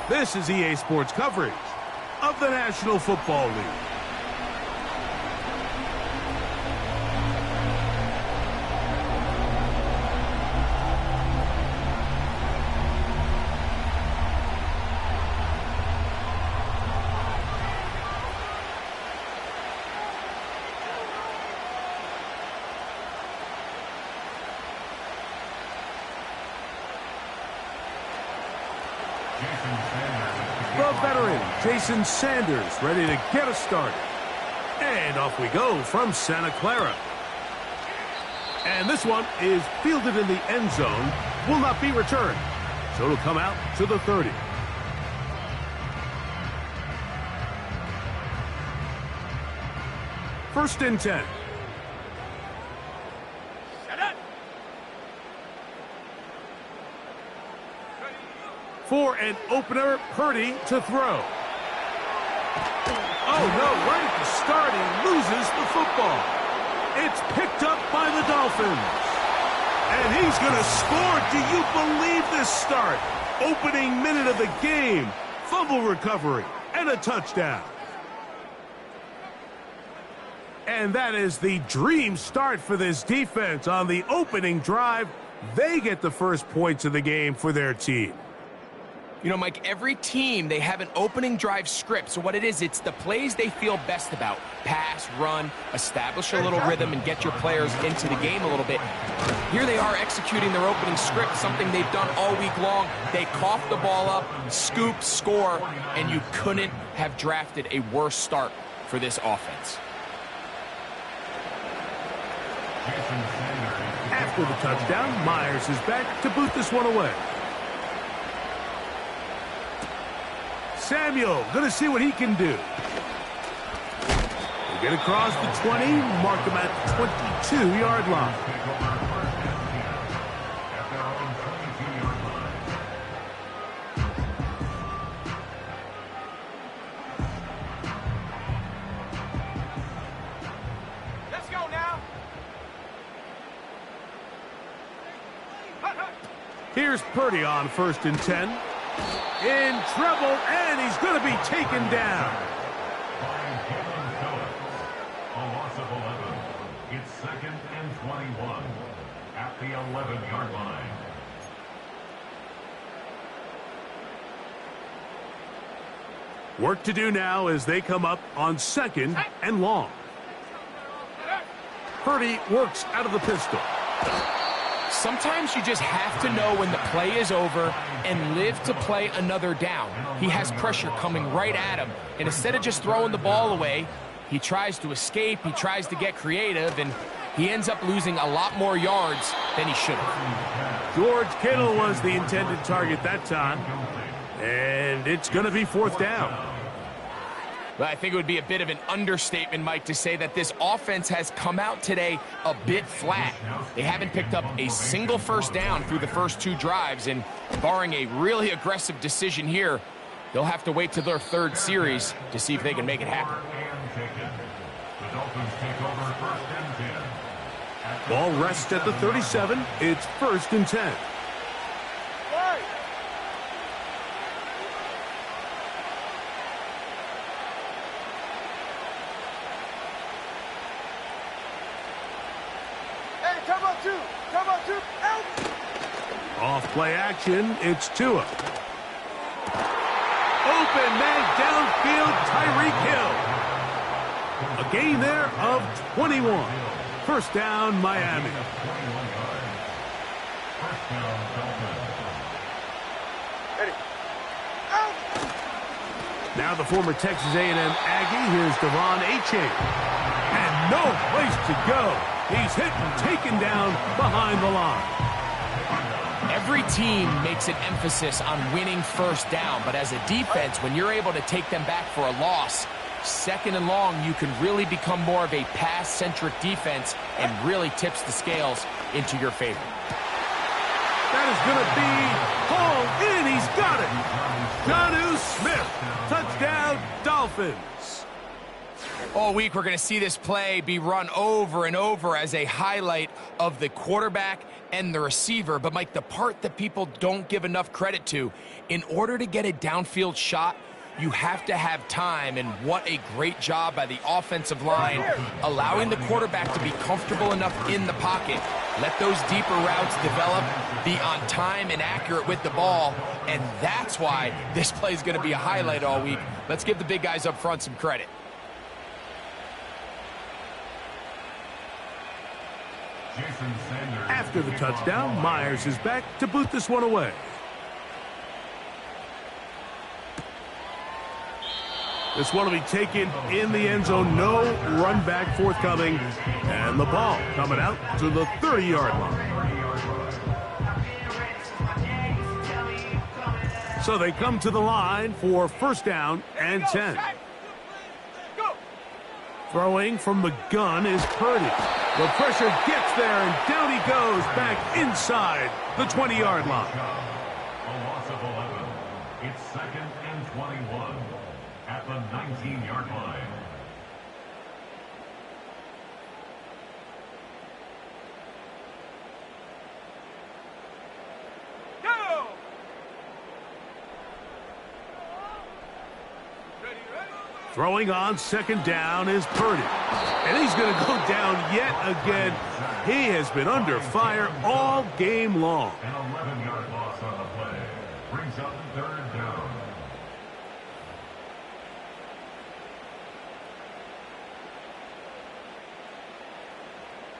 this is EA Sports coverage of the National Football League. The veteran, Jason Sanders, ready to get us started. And off we go from Santa Clara. And this one is fielded in the end zone, will not be returned. So it'll come out to the 30. First and 10. For an opener, Purdy to throw. Oh, no, right at the start, he loses the football. It's picked up by the Dolphins. And he's going to score. Do you believe this start? Opening minute of the game. Fumble recovery and a touchdown. And that is the dream start for this defense on the opening drive. They get the first points of the game for their team. You know, Mike, every team, they have an opening drive script. So what it is, it's the plays they feel best about. Pass, run, establish a little rhythm, and get your players into the game a little bit. Here they are executing their opening script, something they've done all week long. They cough the ball up, scoop, score, and you couldn't have drafted a worse start for this offense. After the touchdown, Myers is back to boot this one away. Samuel, going to see what he can do. They get across the 20, mark him at the 22-yard line. Let's go now. Here's Purdy on first and 10. In trouble, and he's going to be taken down. A loss of 11. It's second and 21 at the 11-yard line. Work to do now as they come up on second and long. Purdy works out of the pistol. Sometimes you just have to know when the play is over and live to play another down. He has pressure coming right at him, and instead of just throwing the ball away, he tries to escape, he tries to get creative, and he ends up losing a lot more yards than he should have. George Kittle was the intended target that time, and it's going to be fourth down. But I think it would be a bit of an understatement, Mike, to say that this offense has come out today a bit flat. They haven't picked up a single first down through the first two drives, and barring a really aggressive decision here, they'll have to wait to their third series to see if they can make it happen. The Dolphins take over first and 10 Ball rests at the 37. It's 1st and 10. Off play action, it's Tua. Open man downfield, Tyreek Hill. A gain there of 21. 1st down, Miami. Now the former Texas A&M Aggie, here's Devon Achane. And no place to go. He's hit and taken down behind the line. Every team makes an emphasis on winning 1st down, but as a defense, when you're able to take them back for a loss, 2nd and long, you can really become more of a pass-centric defense and really tips the scales into your favor. That is going to be hauled in. He's got it. Jonnu Smith. Touchdown, Dolphins. All week, we're going to see this play be run over and over as a highlight of the quarterback and the receiver. But, Mike, the part that people don't give enough credit to, in order to get a downfield shot, you have to have time, and what a great job by the offensive line, allowing the quarterback to be comfortable enough in the pocket, let those deeper routes develop, be on time and accurate with the ball, and that's why this play is going to be a highlight all week. Let's give the big guys up front some credit. After the touchdown, Myers is back to boot this one away. This one will be taken in the end zone. No run back forthcoming. And the ball coming out to the 30-yard line. So they come to the line for 1st down and 10. Throwing from the gun is Purdy. The pressure gets there, and down he goes back inside the 20-yard line. A loss of 11. It's 2nd and 21 at the 19-yard line. Go! Throwing on 2nd down is Purdy. And he's going to go down yet again. He has been under fire all game long. An 11-yard loss on the play brings up 3rd down.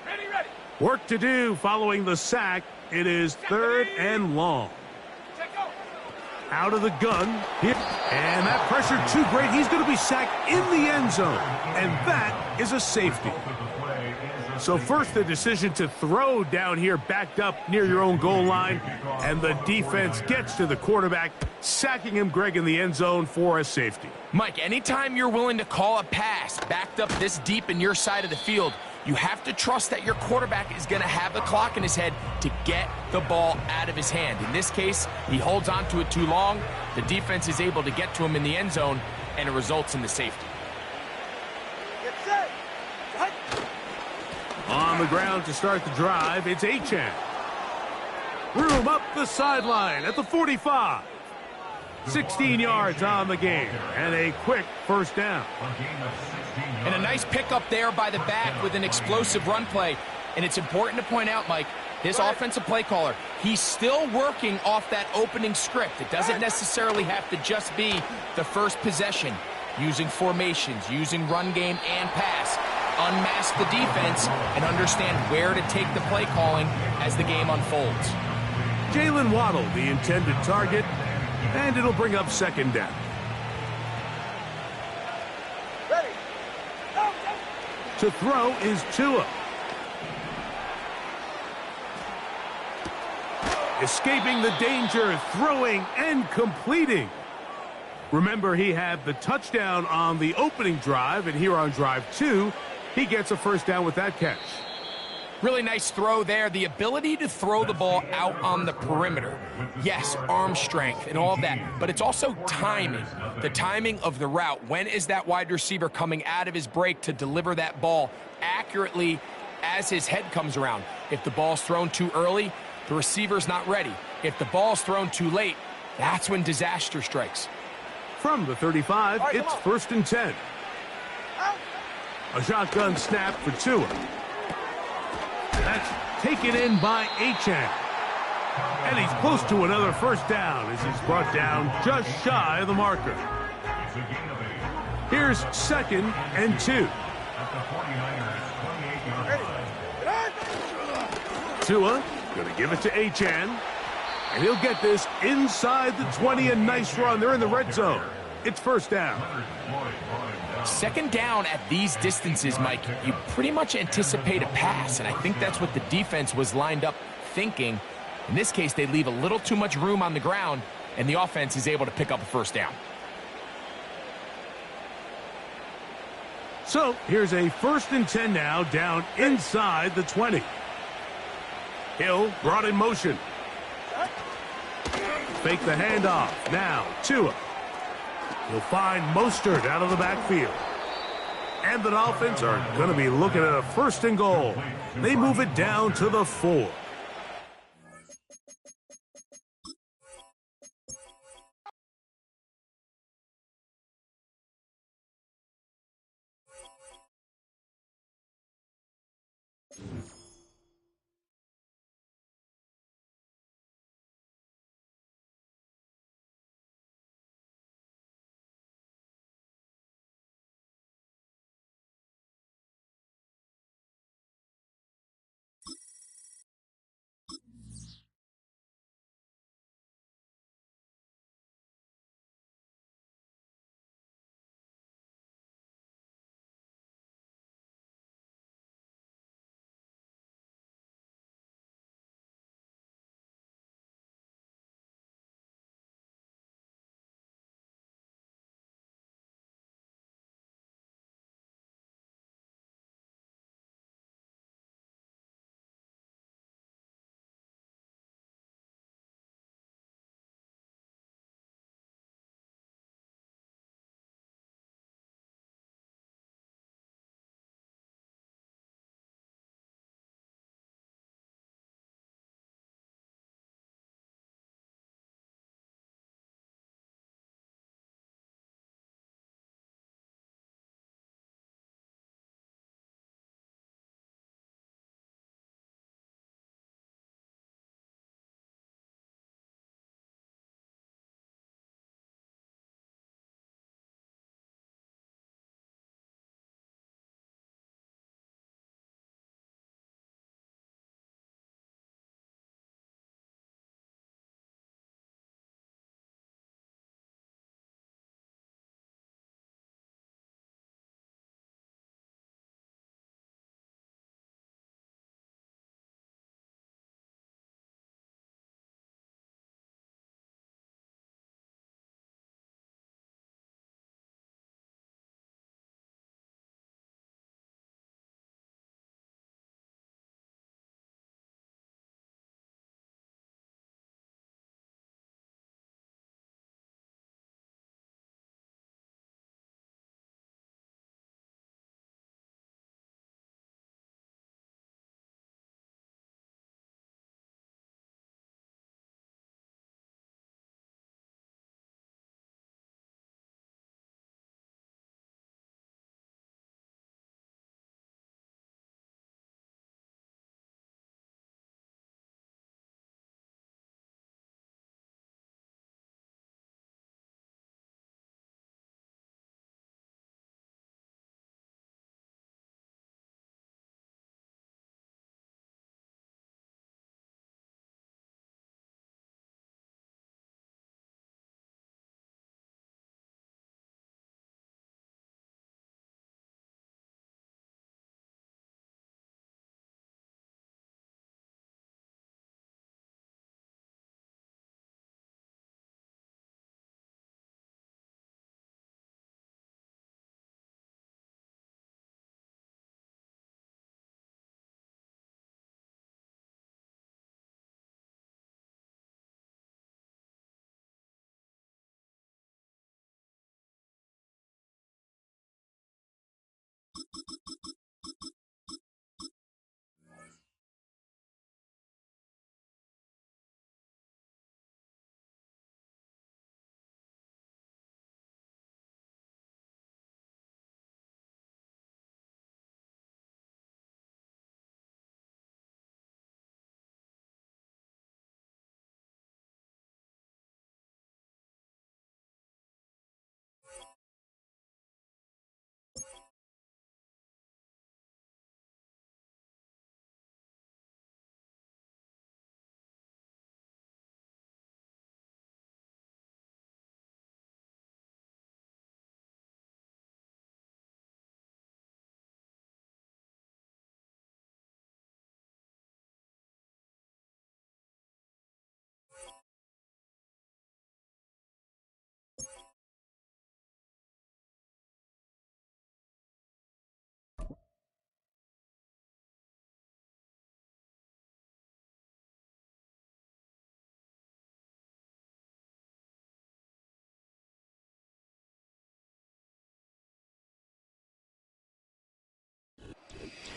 Ready. Work to do following the sack. It is 3rd and long. Out of the gun. And that pressure too great. He's going to be sacked in the end zone. And that is a safety. So first the decision to throw down here backed up near your own goal line. And the defense gets to the quarterback, sacking him, Greg, in the end zone for a safety. Mike, anytime you're willing to call a pass backed up this deep in your side of the field, you have to trust that your quarterback is going to have the clock in his head to get the ball out of his hand. In this case, he holds on to it too long. The defense is able to get to him in the end zone, and it results in the safety. Get set. On the ground to start the drive, it's Achane. Room up the sideline at the 45. 16 yards on the game, and a quick 1st down. And a nice pickup there by the back with an explosive run play. And it's important to point out, Mike, his offensive play caller, he's still working off that opening script. It doesn't necessarily have to just be the first possession. Using formations, using run game and pass. Unmask the defense and understand where to take the play calling as the game unfolds. Jalen Waddle, the intended target, and it'll bring up 2nd down. Ready. Go. To throw is Tua. Escaping the danger, throwing and completing. Remember, he had the touchdown on the opening drive, and here on drive 2, he gets a 1st down with that catch. Really nice throw there. The ability to throw the ball out on the perimeter. Yes, arm strength and all of that, but it's also timing. The timing of the route. When is that wide receiver coming out of his break to deliver that ball accurately as his head comes around. If the ball's thrown too early, the receiver's not ready. If the ball's thrown too late, that's when disaster strikes. From the 35, it's 1st and 10. A shotgun snap for Tua. That's taken in by Achane. And he's close to another first down as he's brought down just shy of the marker. Here's 2nd and 2. Tua going to give it to Achane. And he'll get this inside the 20. A nice run. They're in the red zone. It's 1st down. 2nd down at these distances, Mike, you pretty much anticipate a pass, and I think that's what the defense was lined up thinking. In this case, they leave a little too much room on the ground, and the offense is able to pick up a 1st down. So here's a 1st and 10 now, down inside the 20. Hill brought in motion. Fake the handoff. Now, Tua. He'll find Mostert out of the backfield. And the Dolphins are going to be looking at a 1st and goal. They move it down to the 4.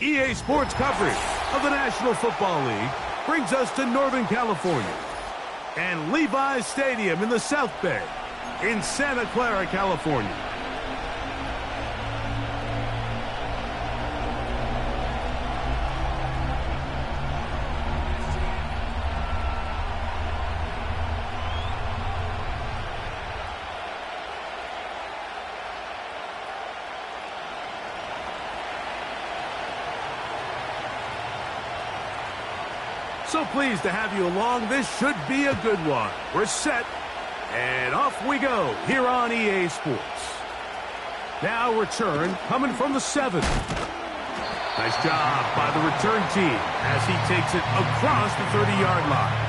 EA Sports coverage of the National Football League brings us to Northern California and Levi's Stadium in the South Bay in Santa Clara, California. So pleased to have you along. This should be a good one. We're set, and off we go here on EA Sports. Now return coming from the 7. Nice job by the return team as he takes it across the 30-yard line.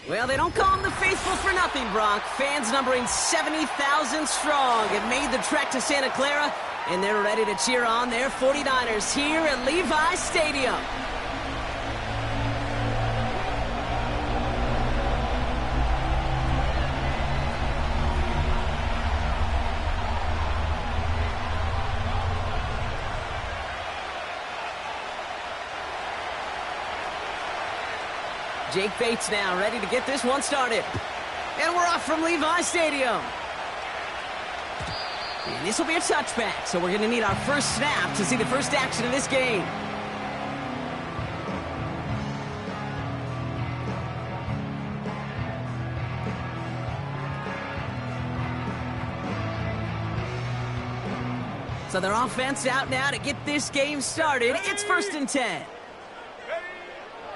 Well, they don't call them the faithful for nothing, Brock. Fans numbering 70,000 strong have made the trek to Santa Clara, and they're ready to cheer on their 49ers here at Levi's Stadium. Jake Bates now ready to get this one started. And we're off from Levi's Stadium. And this will be a touchback, so we're going to need our first snap to see the first action of this game. So their offense out now to get this game started. It's 1st and 10.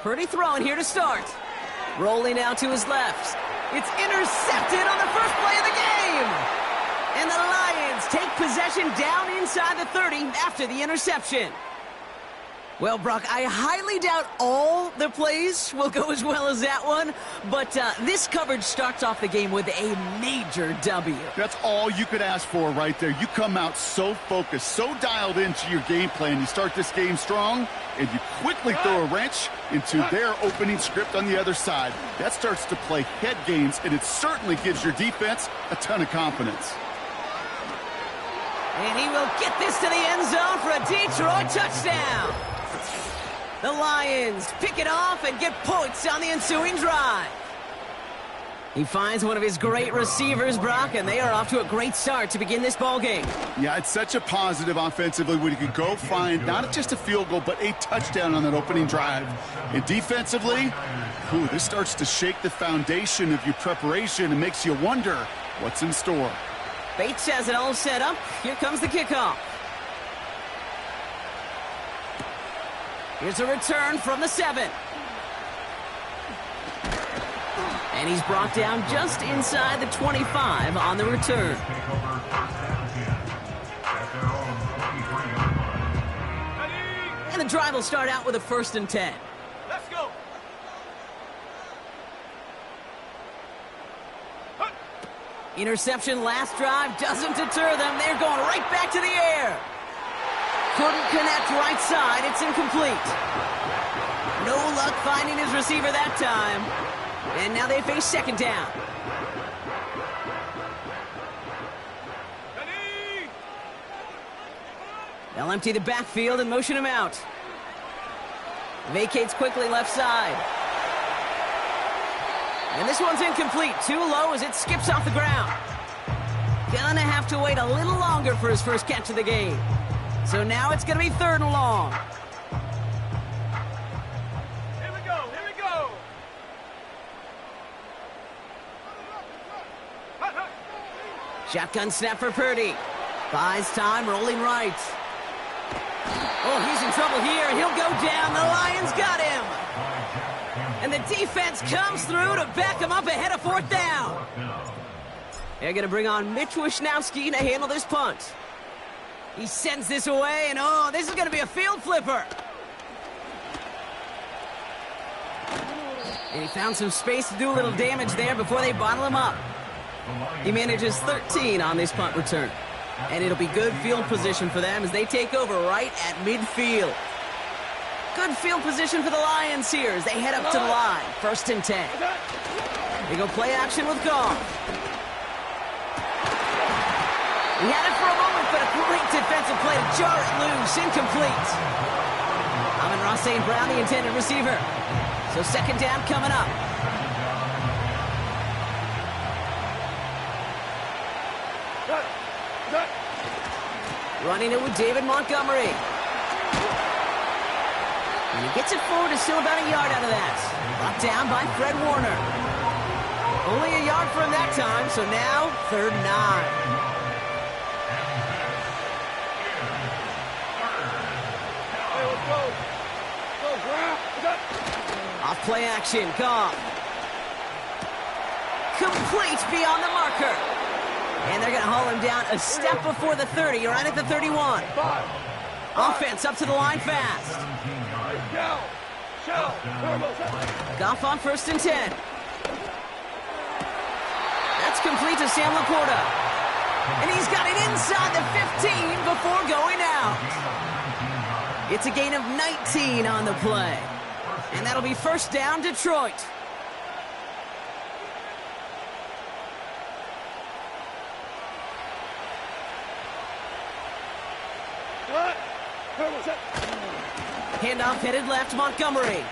Purdy throwing here to start. Rolling out to his left. It's intercepted on the first play of the game. And the Lions take possession down inside the 30 after the interception. Well, Brock, I highly doubt all the plays will go as well as that one, but this coverage starts off the game with a major W. That's all you could ask for right there. You come out so focused, so dialed into your game plan. You start this game strong, and you quickly throw a wrench into their opening script on the other side. That starts to play head games, and it certainly gives your defense a ton of confidence. And he will get this to the end zone for a Detroit touchdown. The Lions pick it off and get points on the ensuing drive. He finds one of his great receivers, Brock, and they are off to a great start to begin this ballgame. Yeah, it's such a positive offensively when you can go find not just a field goal, but a touchdown on that opening drive. And defensively, this starts to shake the foundation of your preparation and makes you wonder what's in store. Bates has it all set up. Here comes the kickoff. Here's a return from the 7. And he's brought down just inside the 25 on the return. And the drive will start out with a 1st and 10. Let's go. Interception last drive doesn't deter them. They're going right back to the air. Couldn't connect right side. It's incomplete. No luck finding his receiver that time. And now they face 2nd down. They'll empty the backfield and motion him out. Vacates quickly left side. And this one's incomplete. Too low as it skips off the ground. Gonna have to wait a little longer for his first catch of the game. So now it's gonna be 3rd and long. Here we go. Here we go. Shotgun snap for Purdy. Buys time, rolling right. Oh, he's in trouble here, and he'll go down. The Lions got him. And the defense comes through to back him up ahead of 4th down. They're going to bring on Mitch Wishnowski to handle this punt. He sends this away, and oh, this is going to be a field flipper. And he found some space to do a little damage there before they bottle him up. He manages 13 on this punt return. And it'll be good field position for them as they take over right at midfield. Good field position for the Lions here as they head up to the line. 1st and 10. They go play action with Goff. He had it for a moment, but a great defensive play to jar it loose. Incomplete. Amon-Ra St. Brown, the intended receiver. So 2nd down coming up. Running it with David Montgomery. And he gets it forward, is still about a yard out of that. Brought down by Fred Warner. Only a yard for him that time, so now 3rd and 9. Hey, let's go. Go, Brown. Off play action, Goff. Complete beyond the marker. And they're going to haul him down a step before the 30, right at the 31. Offense up to the line fast. Goff on 1st and 10. That's complete to Sam Laporta. And he's got it inside the 15 before going out. It's a gain of 19 on the play. And that'll be 1st down, Detroit. Handoff headed left, Montgomery.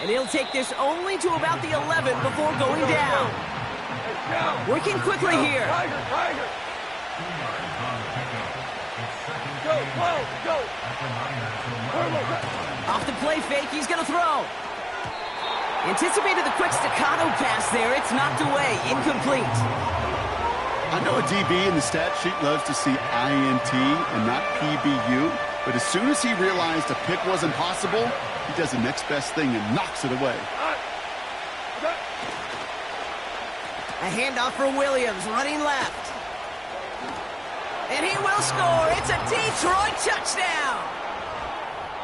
And he'll take this only to about the 11 before going down. Working quickly here. Go. Off the play fake, he's going to throw. Anticipated the quick staccato pass there. It's knocked away, incomplete. I know a DB in the stat sheet loves to see INT and not PBU, but as soon as he realized a pick wasn't possible, he does the next best thing and knocks it away. A handoff for Williams, running left. And he will score. It's a Detroit touchdown.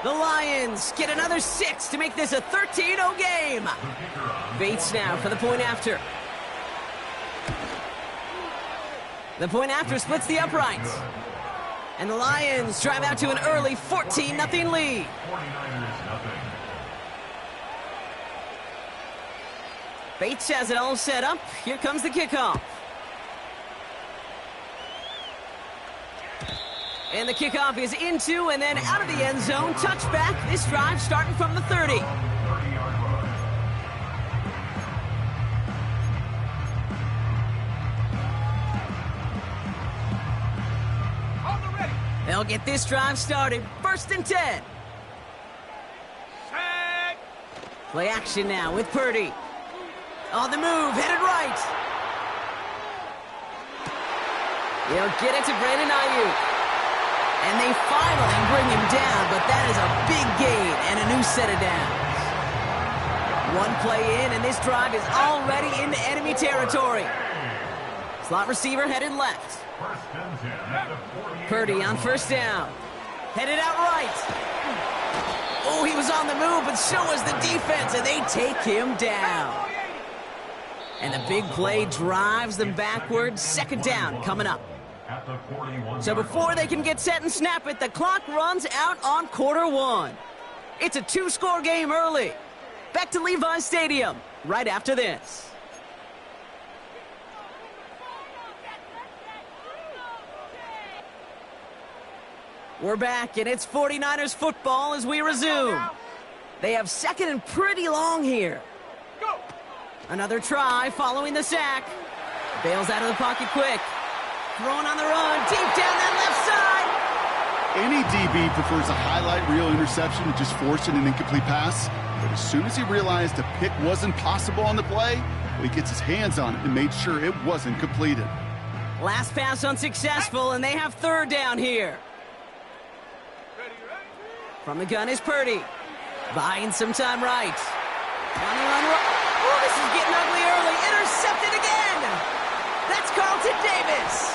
The Lions get another 6 to make this a 13-0 game. Bates now for the point after. The point after splits the uprights. And the Lions drive out to an early 14-0 lead. Bates has it all set up. Here comes the kickoff. And the kickoff is into and then out of the end zone. Touchback. This drive starting from the 30. They'll get this drive started. 1st and 10. Play action now with Purdy. On the move, headed right. They'll get it to Brandon Ayuk. And they finally bring him down, but that is a big gain and a new set of downs. One play in, and this drive is already into enemy territory. Slot receiver headed left. Purdy on first down. Headed out right. Oh, he was on the move, but so was the defense, and they take him down. And the big play drives them backwards. Second down coming up. So before they can get set and snap it, the clock runs out on quarter one. It's a two-score game early. Back to Levi's Stadium right after this. We're back, and it's 49ers football as we resume. They have second and pretty long here. Another try following the sack. Bails out of the pocket quick. Throwing on the run, deep down that left side. Any DB prefers a highlight reel interception to just forcing an incomplete pass. But as soon as he realized a pick wasn't possible on the play, he gets his hands on it and made sure it wasn't completed. Last pass unsuccessful, and they have third down here. From the gun is Purdy. Buying some time right. On the run. Oh, this is getting ugly early. Intercepted again. That's Carlton Davis.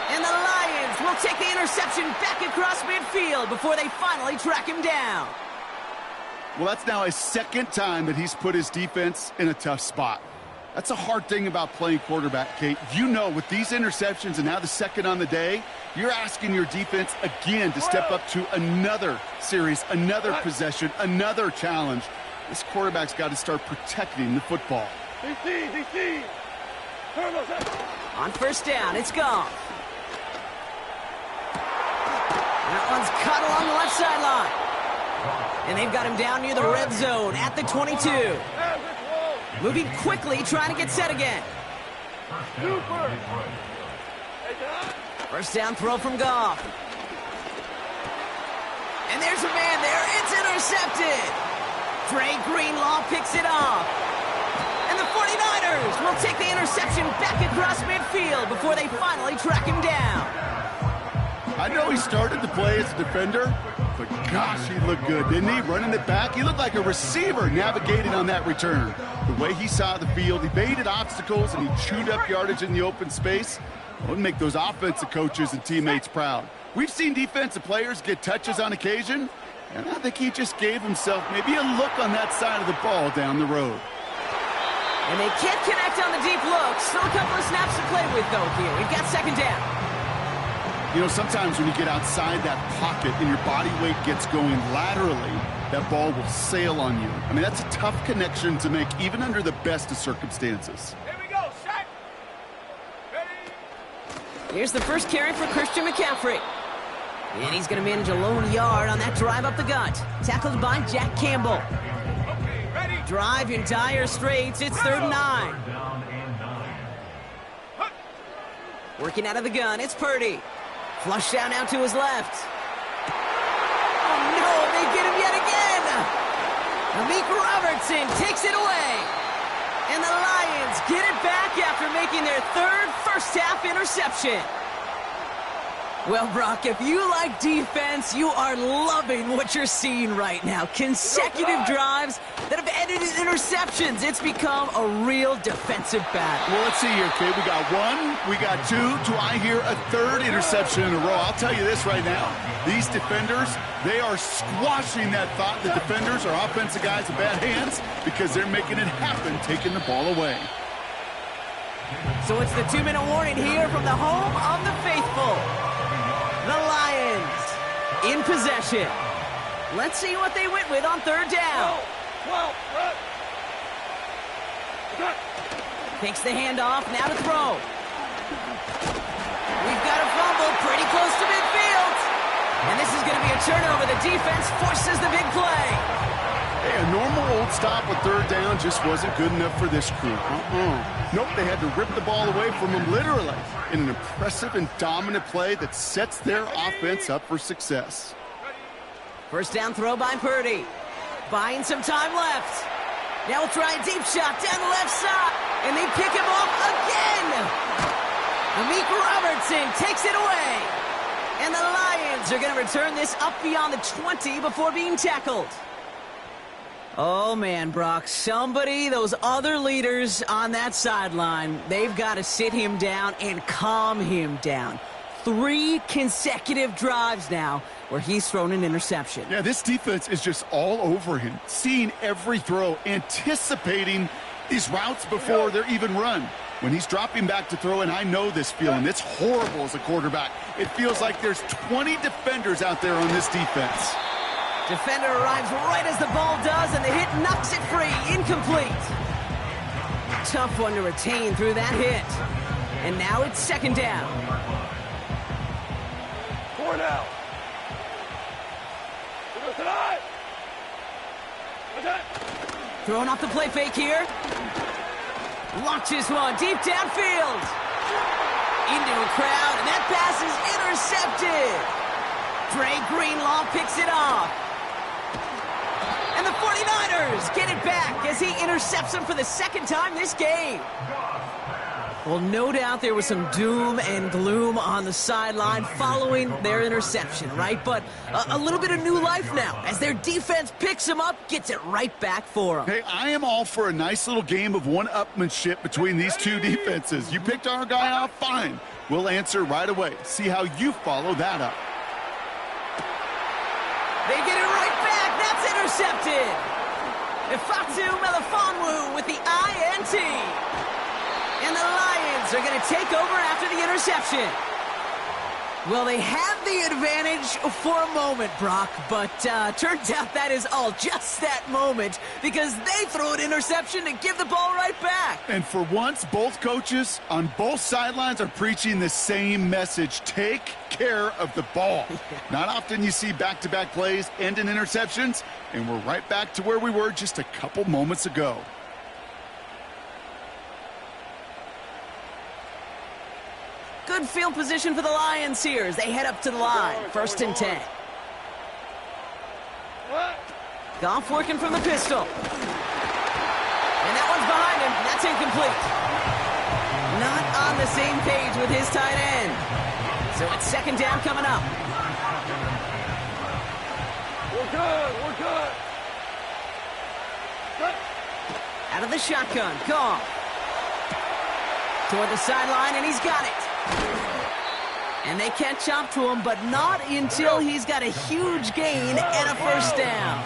And the Lions will take the interception back across midfield before they finally track him down. Well, that's now his second time that he's put his defense in a tough spot. That's a hard thing about playing quarterback, Kate. You know, with these interceptions and now the second on the day, you're asking your defense again to step up to another series, another possession, another challenge. This quarterback's got to start protecting the football. On first down, it's gone. That one's cut along the left sideline. And they've got him down near the red zone at the 22. Moving quickly, trying to get set again. First down throw from Goff. And there's a man there. It's intercepted. Dre Greenlaw picks it off. And the 49ers will take the interception back across midfield before they finally track him down. I know he started the play as a defender, but gosh, he looked good, didn't he? Running it back, he looked like a receiver navigating on that return. The way he saw the field, he baited obstacles, and he chewed up yardage in the open space. It would make those offensive coaches and teammates proud. We've seen defensive players get touches on occasion, and I think he just gave himself maybe a look on that side of the ball down the road. And they can't connect on the deep look. Still a couple of snaps to play with, though, here. We've got second down. You know, sometimes when you get outside that pocket and your body weight gets going laterally, that ball will sail on you. I mean, that's a tough connection to make, even under the best of circumstances. Here we go, set. Ready? Here's the first carry for Christian McCaffrey. And he's going to manage a lone yard on that drive up the gut. Tackled by Jack Campbell. Okay, ready? Drive in dire straits. It's 3rd and 9. Working out of the gun, it's Purdy. Flush down now to his left. Oh, no, they get him yet again. Amik Robertson takes it away. And the Lions get it back after making their third first-half interception. Well, Brock, if you like defense, you are loving what you're seeing right now. Consecutive drives that have ended in interceptions. It's become a real defensive battle. Well, let's see here, kid. We got one, we got two. Do I hear a third interception in a row? I'll tell you this right now. These defenders, they are squashing that thought the defenders are offensive guys in bad hands because they're making it happen, taking the ball away. So it's the 2-minute warning here from the home of the faithful. The Lions in possession. Let's see what they went with on 3rd down. Takes the handoff, now to throw. We've got a fumble pretty close to midfield. And this is going to be a turnover. The defense forces the big play. Hey, a normal old stop with 3rd down just wasn't good enough for this crew. Nope, they had to rip the ball away from them literally in an impressive and dominant play that sets their offense up for success. First down throw by Purdy. Buying some time left. Now we'll try a deep shot down the left side. And they pick him off again. Amik Robertson takes it away. And the Lions are going to return this up beyond the 20 before being tackled. Oh, man, Brock, those other leaders on that sideline, they've got to sit him down and calm him down. 3 consecutive drives now where he's thrown an interception. Yeah, this defense is just all over him, seeing every throw, anticipating these routes before they're even run. When he's dropping back to throw, and I know this feeling, it's horrible as a quarterback. It feels like there's 20 defenders out there on this defense. Defender arrives right as the ball does, and the hit knocks it free. Incomplete. Tough one to retain through that hit. And now it's second down. 4 now. Throwing off the play fake here. Launches one deep downfield. Into a crowd, and that pass is intercepted. Dre Greenlaw picks it off. And the 49ers get it back as he intercepts him for the second time this game. Well, no doubt there was some doom and gloom on the sideline following their interception, right? But a little bit of new life now as their defense picks him up, gets it right back for them. Hey, I am all for a nice little game of one-upmanship between these two defenses. You picked our guy off, fine. We'll answer right away. See how you follow that up. They get it right back. That's intercepted. Ifatu Melifonwu with the INT. And the Lions are going to take over after the interception. Well, they have the advantage for a moment, Brock, but turns out that is all just that moment because they throw an interception to give the ball right back. And for once, both coaches on both sidelines are preaching the same message. Take care of the ball. Not often you see back-to-back plays end in interceptions, and we're right back to where we were just a couple moments ago. Good field position for the Lions here as they head up to the line. 1st and 10. Goff working from the pistol. And that one's behind him. That's incomplete. Not on the same page with his tight end. So it's second down coming up. We're good. Out of the shotgun. Goff. Toward the sideline, and he's got it. And they catch up to him, but not until he's got a huge gain and a first down.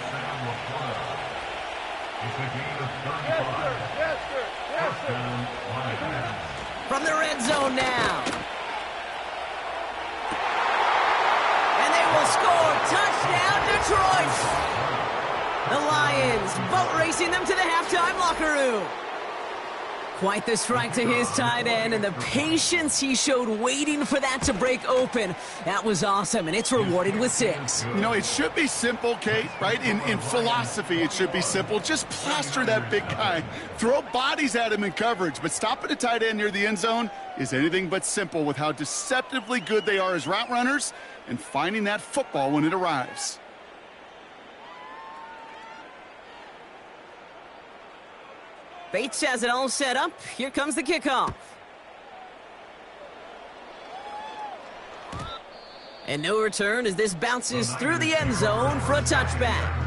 From the red zone now. And they will score. Touchdown, Detroit. The Lions boat racing them to the halftime locker room. Quite the strike to his tight end, and the patience he showed waiting for that to break open. That was awesome, and it's rewarded with 6. You know, it should be simple, Kate, right? In philosophy, it should be simple. Just plaster that big guy. Throw bodies at him in coverage, but stopping a tight end near the end zone is anything but simple with how deceptively good they are as route runners and finding that football when it arrives. Bates has it all set up. Here comes the kickoff. And no return as this bounces through the end zone for a touchback.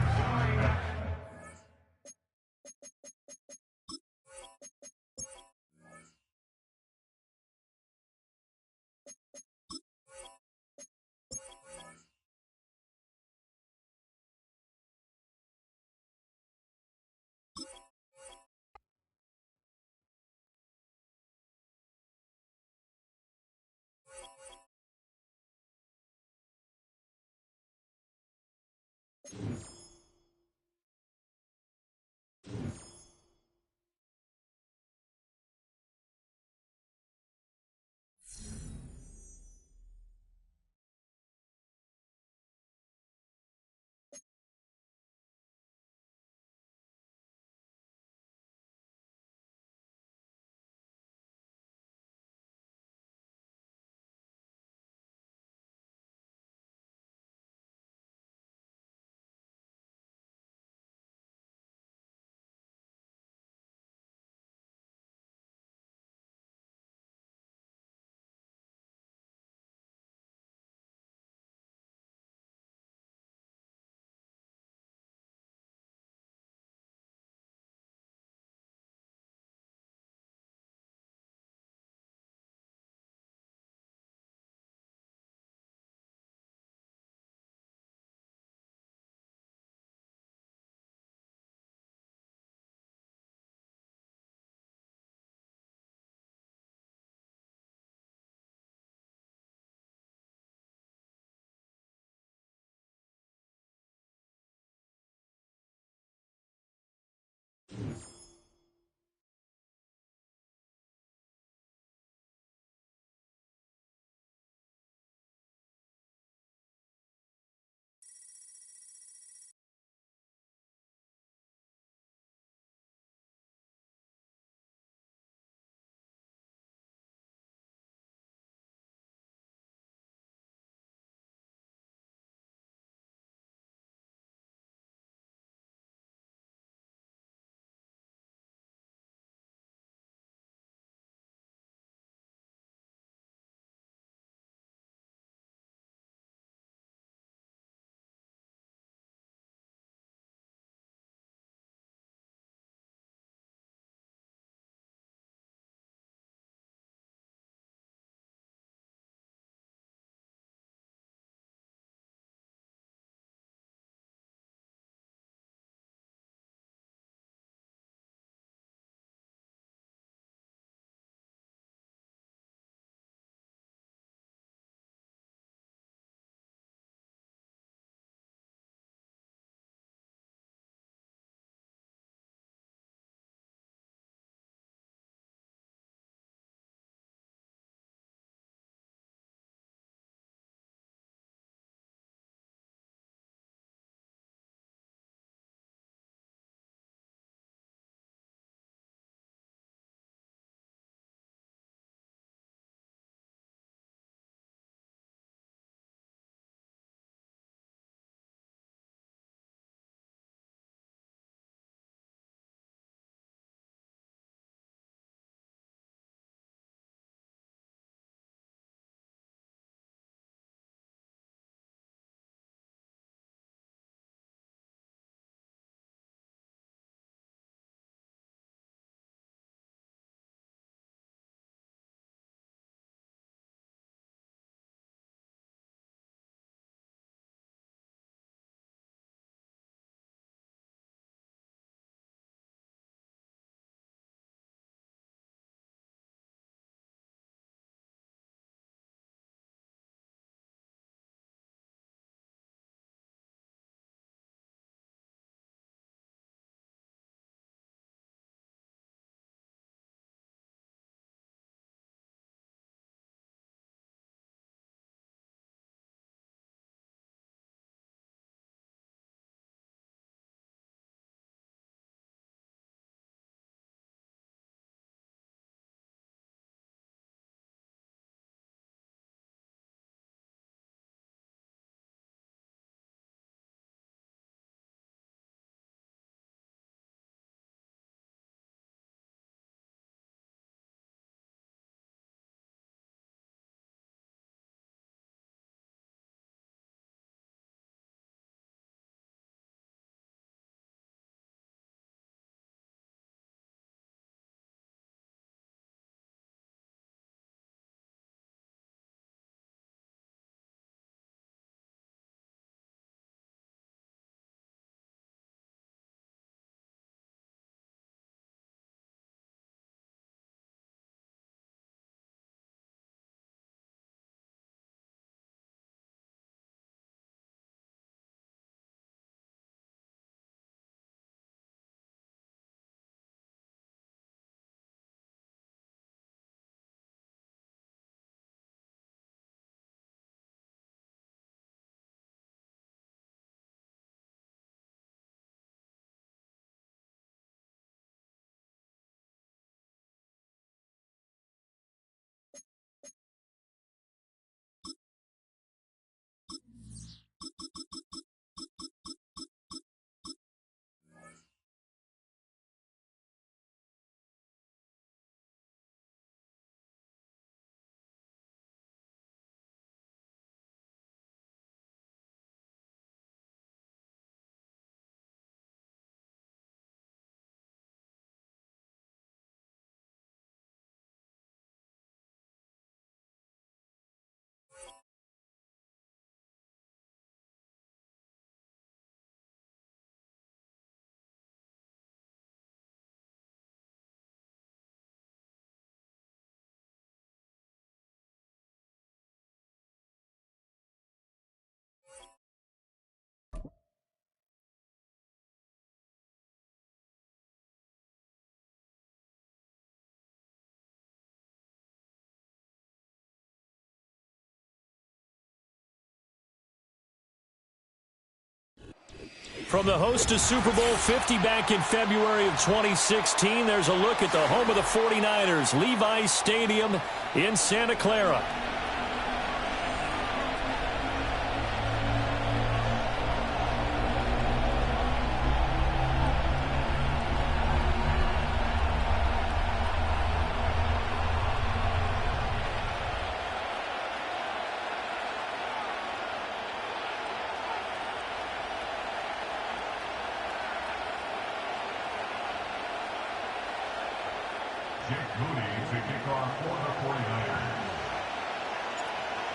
From the host to Super Bowl 50 back in February of 2016, there's a look at the home of the 49ers, Levi's Stadium in Santa Clara.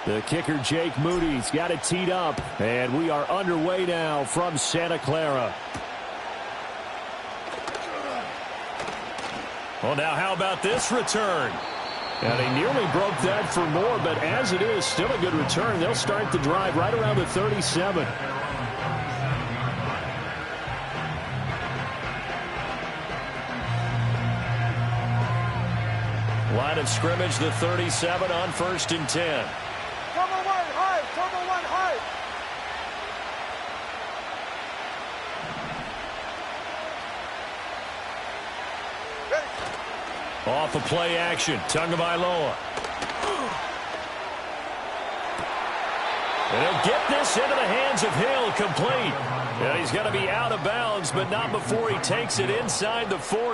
The kicker, Jake Moody's got it teed up, and we are underway now from Santa Clara. Well, now how about this return? Now, they nearly broke that for more, but as it is, still a good return. They'll start the drive right around the 37. Line of scrimmage, the 37 on 1st and 10. Cover one high, cover one high. Off of play action, Tagovailoa. And he'll get this into the hands of Hill, complete. And he's going to be out of bounds, but not before he takes it inside the 40.